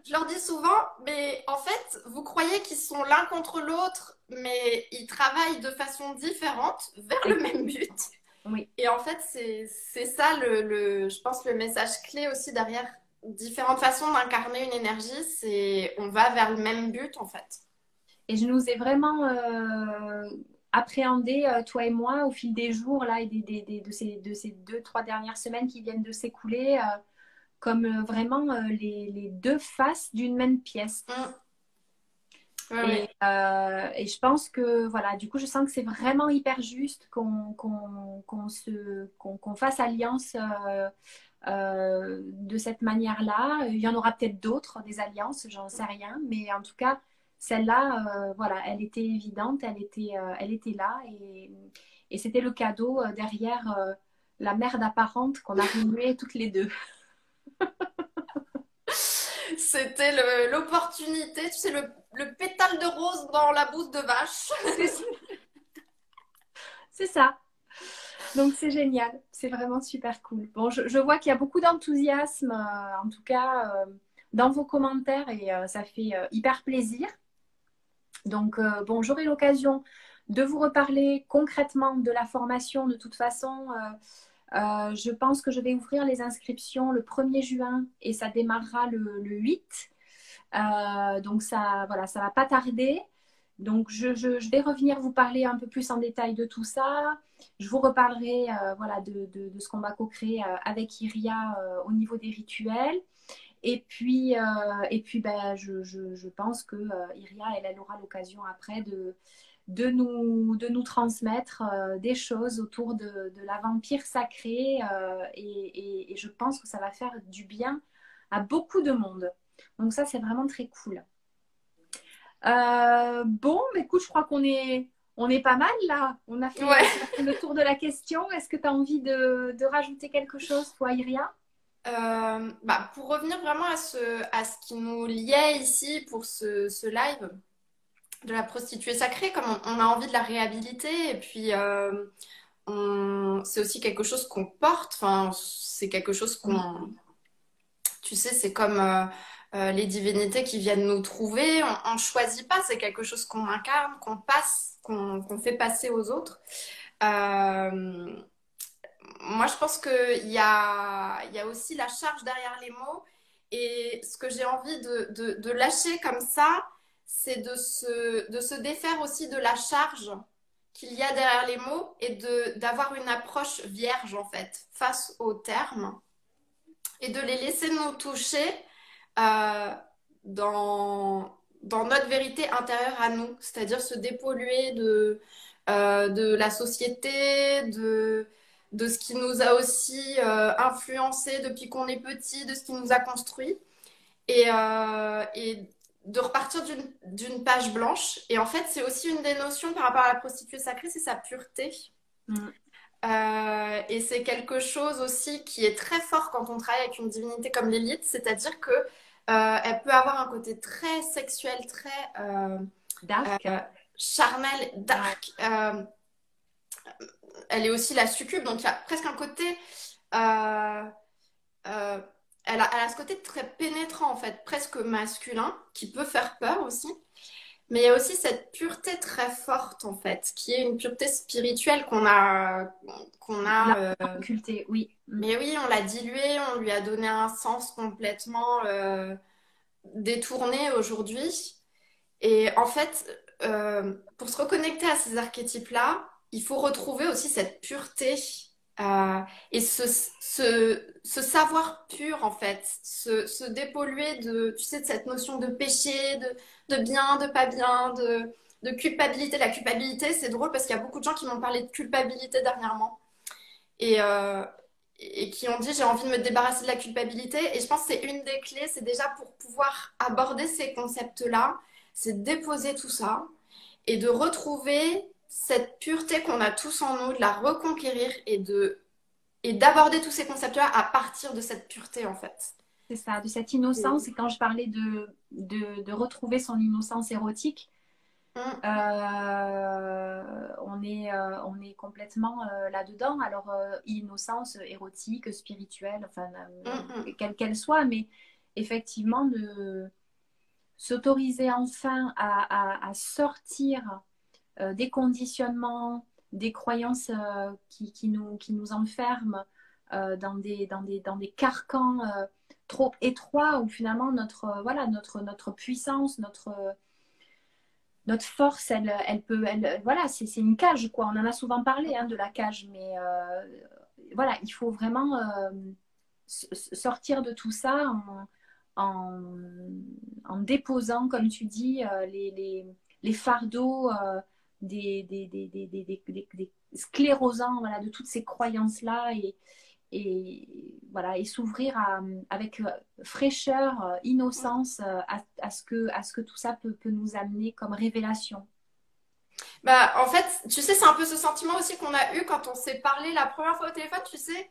Je leur dis souvent, mais en fait, vous croyez qu'ils sont l'un contre l'autre, mais ils travaillent de façon différente vers le même but. Oui. Et en fait, c'est ça, je pense, le message clé aussi derrière différentes façons d'incarner une énergie, c'est on va vers le même but, en fait. Et je nous ai vraiment appréhendé, toi et moi, au fil des jours là, et de ces 2, 3 dernières semaines qui viennent de s'écouler, comme vraiment les deux faces d'une même pièce. Ouais. Et je pense que, voilà, du coup, je sens que c'est vraiment hyper juste qu'on fasse alliance de cette manière-là. Il y en aura peut-être d'autres, des alliances, j'en sais rien. Mais en tout cas, celle-là, voilà, elle était évidente, elle était là. Et c'était le cadeau derrière la merde apparente qu'on a remuée toutes les deux. C'était l'opportunité, tu sais, le pétale de rose dans la bouse de vache. C'est ça. Donc c'est génial, c'est vraiment super cool. Bon, je vois qu'il y a beaucoup d'enthousiasme, en tout cas dans vos commentaires et ça fait hyper plaisir. Donc bon, j'aurai l'occasion de vous reparler concrètement de la formation. De toute façon, je pense que je vais ouvrir les inscriptions le 1er juin et ça démarrera le 8. Donc ça, voilà, ça va pas tarder. Donc je vais revenir vous parler un peu plus en détail de tout ça. Je vous reparlerai voilà, de ce qu'on va co-créer avec Iria au niveau des rituels. Et puis ben, je pense que Iria, elle aura l'occasion après de nous transmettre des choses autour de la vampire sacrée et je pense que ça va faire du bien à beaucoup de monde. Donc ça, c'est vraiment très cool. Bon, mais écoute, je crois on est pas mal là. On a fait le tour de la question. Est-ce que tu as envie de rajouter quelque chose, toi, Iria? Pour revenir vraiment à ce qui nous liait ici pour ce live de la prostituée sacrée, comme on a envie de la réhabiliter, et puis c'est aussi quelque chose qu'on porte, enfin, c'est quelque chose qu'on... Tu sais, c'est comme les divinités qui viennent nous trouver, on ne choisit pas, c'est quelque chose qu'on incarne, qu'on passe, qu'on fait passer aux autres. Moi, je pense qu'il y a aussi la charge derrière les mots. Et ce que j'ai envie de lâcher comme ça, c'est de se défaire aussi de la charge qu'il y a derrière les mots et d'avoir une approche vierge, en fait, face aux termes et de les laisser nous toucher dans notre vérité intérieure à nous, c'est-à-dire se dépolluer de la société, de ce qui nous a aussi influencé depuis qu'on est petit, de ce qui nous a construit, et de repartir d'une page blanche. Et en fait, c'est aussi une des notions par rapport à la prostituée sacrée, c'est sa pureté. Mm. Et c'est quelque chose aussi qui est très fort quand on travaille avec une divinité comme Lilith, c'est-à-dire que elle peut avoir un côté très sexuel, très Dark. charnel, Ouais. dark. Elle est aussi la succube, donc il y a presque un côté. euh, euh, elle a ce côté très pénétrant, en fait, presque masculin, qui peut faire peur aussi. Mais il y a aussi cette pureté très forte, en fait, qui est une pureté spirituelle qu'on La a occulté, oui. Mm. mais oui, on l'a dilué, on lui a donné un sens complètement détourné aujourd'hui. Et en fait, pour se reconnecter à ces archétypes-là, il faut retrouver aussi cette pureté et ce savoir pur, en fait, se dépolluer de, tu sais, de cette notion de péché, de bien, de pas bien, de culpabilité. La culpabilité, c'est drôle parce qu'il y a beaucoup de gens qui m'ont parlé de culpabilité dernièrement et, et qui ont dit j'ai envie de me débarrasser de la culpabilité. Et je pense que c'est une des clés, c'est déjà pour pouvoir aborder ces concepts-là, c'est de déposer tout ça et de retrouver cette pureté qu'on a tous en nous, de la reconquérir et d'aborder tous ces concepts-là à partir de cette pureté en fait. C'est ça, de cette innocence. Et quand je parlais de retrouver son innocence érotique, Mm, on est complètement là-dedans. Alors, innocence érotique, spirituelle, enfin, mm, mm. quelle qu'elle soit, mais effectivement, de s'autoriser enfin à sortir des conditionnements, des croyances qui nous enferment dans des carcans trop étroits où finalement notre puissance, notre force, voilà, c'est une cage, quoi. On en a souvent parlé, hein, de la cage, mais voilà, il faut vraiment sortir de tout ça en, en déposant, comme tu dis, les fardeaux des sclérosants, voilà, de toutes ces croyances-là voilà, et s'ouvrir avec fraîcheur, innocence à ce que tout ça peut nous amener comme révélation. Bah, en fait, tu sais, c'est un peu ce sentiment aussi qu'on a eu quand on s'est parlé la première fois au téléphone, tu sais.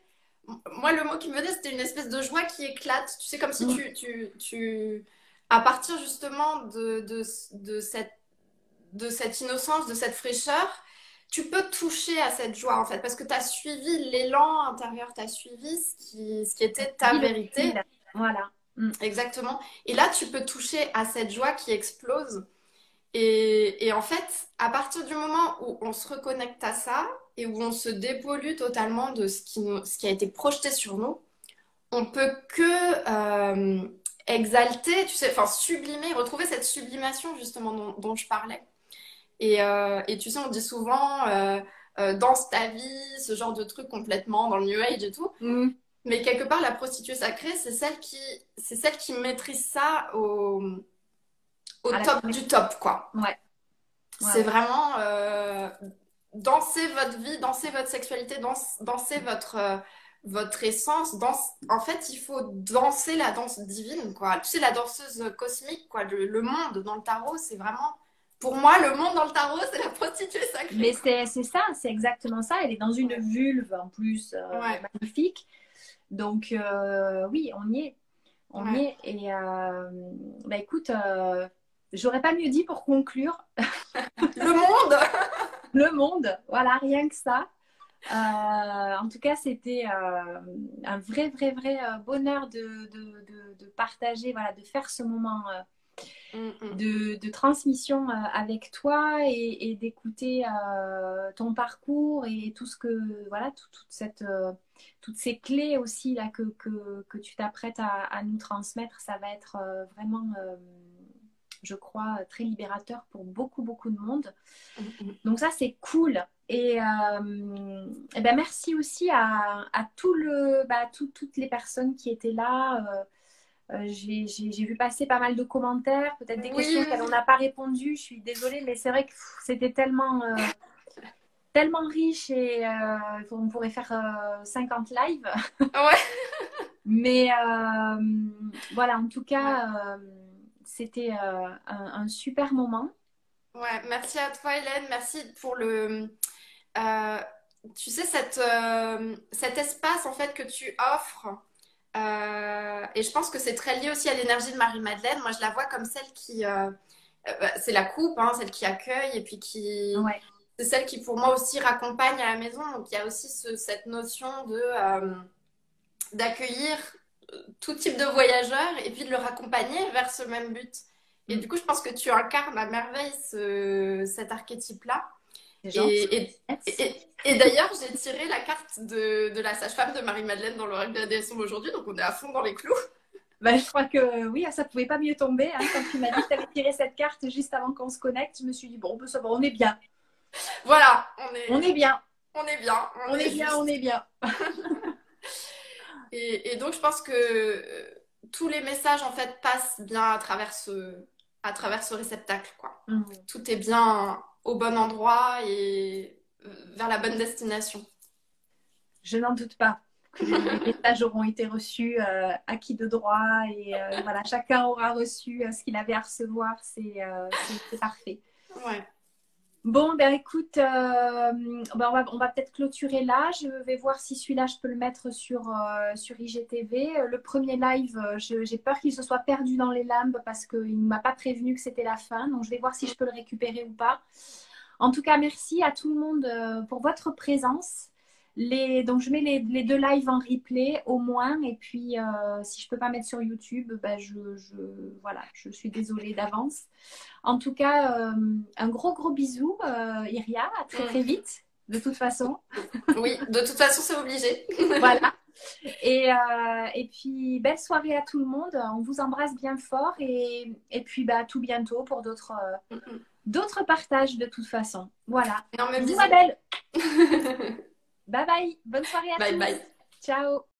Moi, le mot qui me venait, c'était une espèce de joie qui éclate. Tu sais, comme si Mm. à partir justement de cette innocence, de cette fraîcheur, tu peux toucher à cette joie, en fait, parce que tu as suivi l'élan intérieur, tu as suivi ce qui était ta Dis le vérité. fil. Voilà. Mm. Exactement. Et là, tu peux toucher à cette joie qui explose. Et en fait, à partir du moment où on se reconnecte à ça et où on se dépollue totalement de ce qui a été projeté sur nous, on peut que exalter, tu sais, enfin sublimer, retrouver cette sublimation justement dont je parlais. Et tu sais, on dit souvent danse ta vie, ce genre de truc complètement dans le New Age et tout. Mm. Mais quelque part, la prostituée sacrée, c'est celle qui maîtrise ça au À la top du top, quoi. Ouais, ouais, C'est ouais. vraiment danser votre vie, danser votre sexualité, danser votre essence. En fait, il faut danser la danse divine, quoi. Tu sais, la danseuse cosmique, quoi. Le monde dans le tarot, c'est vraiment... Pour moi, le monde dans le tarot, c'est la prostituée Mais sacrée, quoi. c'est ça, c'est exactement ça. Elle est dans une Ouais. vulve en plus Ouais. magnifique. Donc oui, on y est. On y Ouais. est. Et bah, écoute, j'aurais pas mieux dit pour conclure. Le monde! Le monde, voilà, rien que ça. En tout cas, c'était un vrai bonheur de partager, voilà, de faire ce moment Mm, mm. de transmission avec toi et d'écouter ton parcours et tout ce que, voilà, toutes ces clés aussi là, que tu t'apprêtes à nous transmettre. Ça va être vraiment, je crois, très libérateur pour beaucoup de monde. Mm, mm. Donc ça, c'est cool. Et ben merci aussi à toutes les personnes qui étaient là. J'ai vu passer pas mal de commentaires, peut-être des questions Oui, auxquelles on oui. n'a pas répondu. Je suis désolée, mais c'est vrai que c'était tellement riche et on pourrait faire 50 lives. Ouais. Mais voilà, en tout Ouais. cas, c'était un super moment. Ouais, merci à toi, Hélène. Merci pour tu sais, cet espace en fait que tu offres. Et je pense que c'est très lié aussi à l'énergie de Marie-Madeleine. Moi, je la vois comme celle c'est la coupe, hein, celle qui accueille et puis Ouais. c'est celle qui pour moi aussi raccompagne à la maison. Donc il y a aussi cette notion d'accueillir tout type de voyageurs et puis de le raccompagner vers ce même but. Et Mm. du coup, je pense que tu incarnes à merveille cet archétype-là. C'est gentil. Et d'ailleurs, j'ai tiré la carte de la sage-femme de Marie-Madeleine dans l'oracle de la déesse Ombre aujourd'hui, donc on est à fond dans les clous. Ben, je crois que oui, ça pouvait pas mieux tomber. Hein. Quand tu m'as dit que tu avais tiré cette carte juste avant qu'on se connecte, je me suis dit, bon, ben, ça va, on est bien. Voilà, On est bien. on est bien, On est bien, juste. on est bien. Et donc, je pense que tous les messages, en fait, passent bien à travers ce réceptacle, quoi. Mm. Tout est bien au bon endroit et vers la bonne destination. Je n'en doute pas que les messages auront été reçus acquis de droit et voilà, chacun aura reçu ce qu'il avait à recevoir. C'est parfait. Ouais. Bon, ben écoute, ben on va peut-être clôturer là. Je vais voir si celui-là, je peux le mettre sur IGTV. Le premier live, j'ai peur qu'il se soit perdu dans les limbes parce qu'il ne m'a pas prévenu que c'était la fin. Donc, je vais voir si je peux le récupérer ou pas. En tout cas, merci à tout le monde pour votre présence. Donc, je mets les deux lives en replay au moins. Et puis, si je ne peux pas mettre sur YouTube, ben voilà, je suis désolée d'avance. En tout cas, un gros bisou, Iria. À très très vite, de toute façon. Oui, de toute façon, c'est obligé. Voilà. Et puis, belle soirée à tout le monde. On vous embrasse bien fort. Et puis, bah, à tout bientôt pour d'autres partages de toute façon. Voilà. Non, mais Bisous, bisous. ma belle. Bye bye. Bonne soirée à Bye tous. bye. Ciao.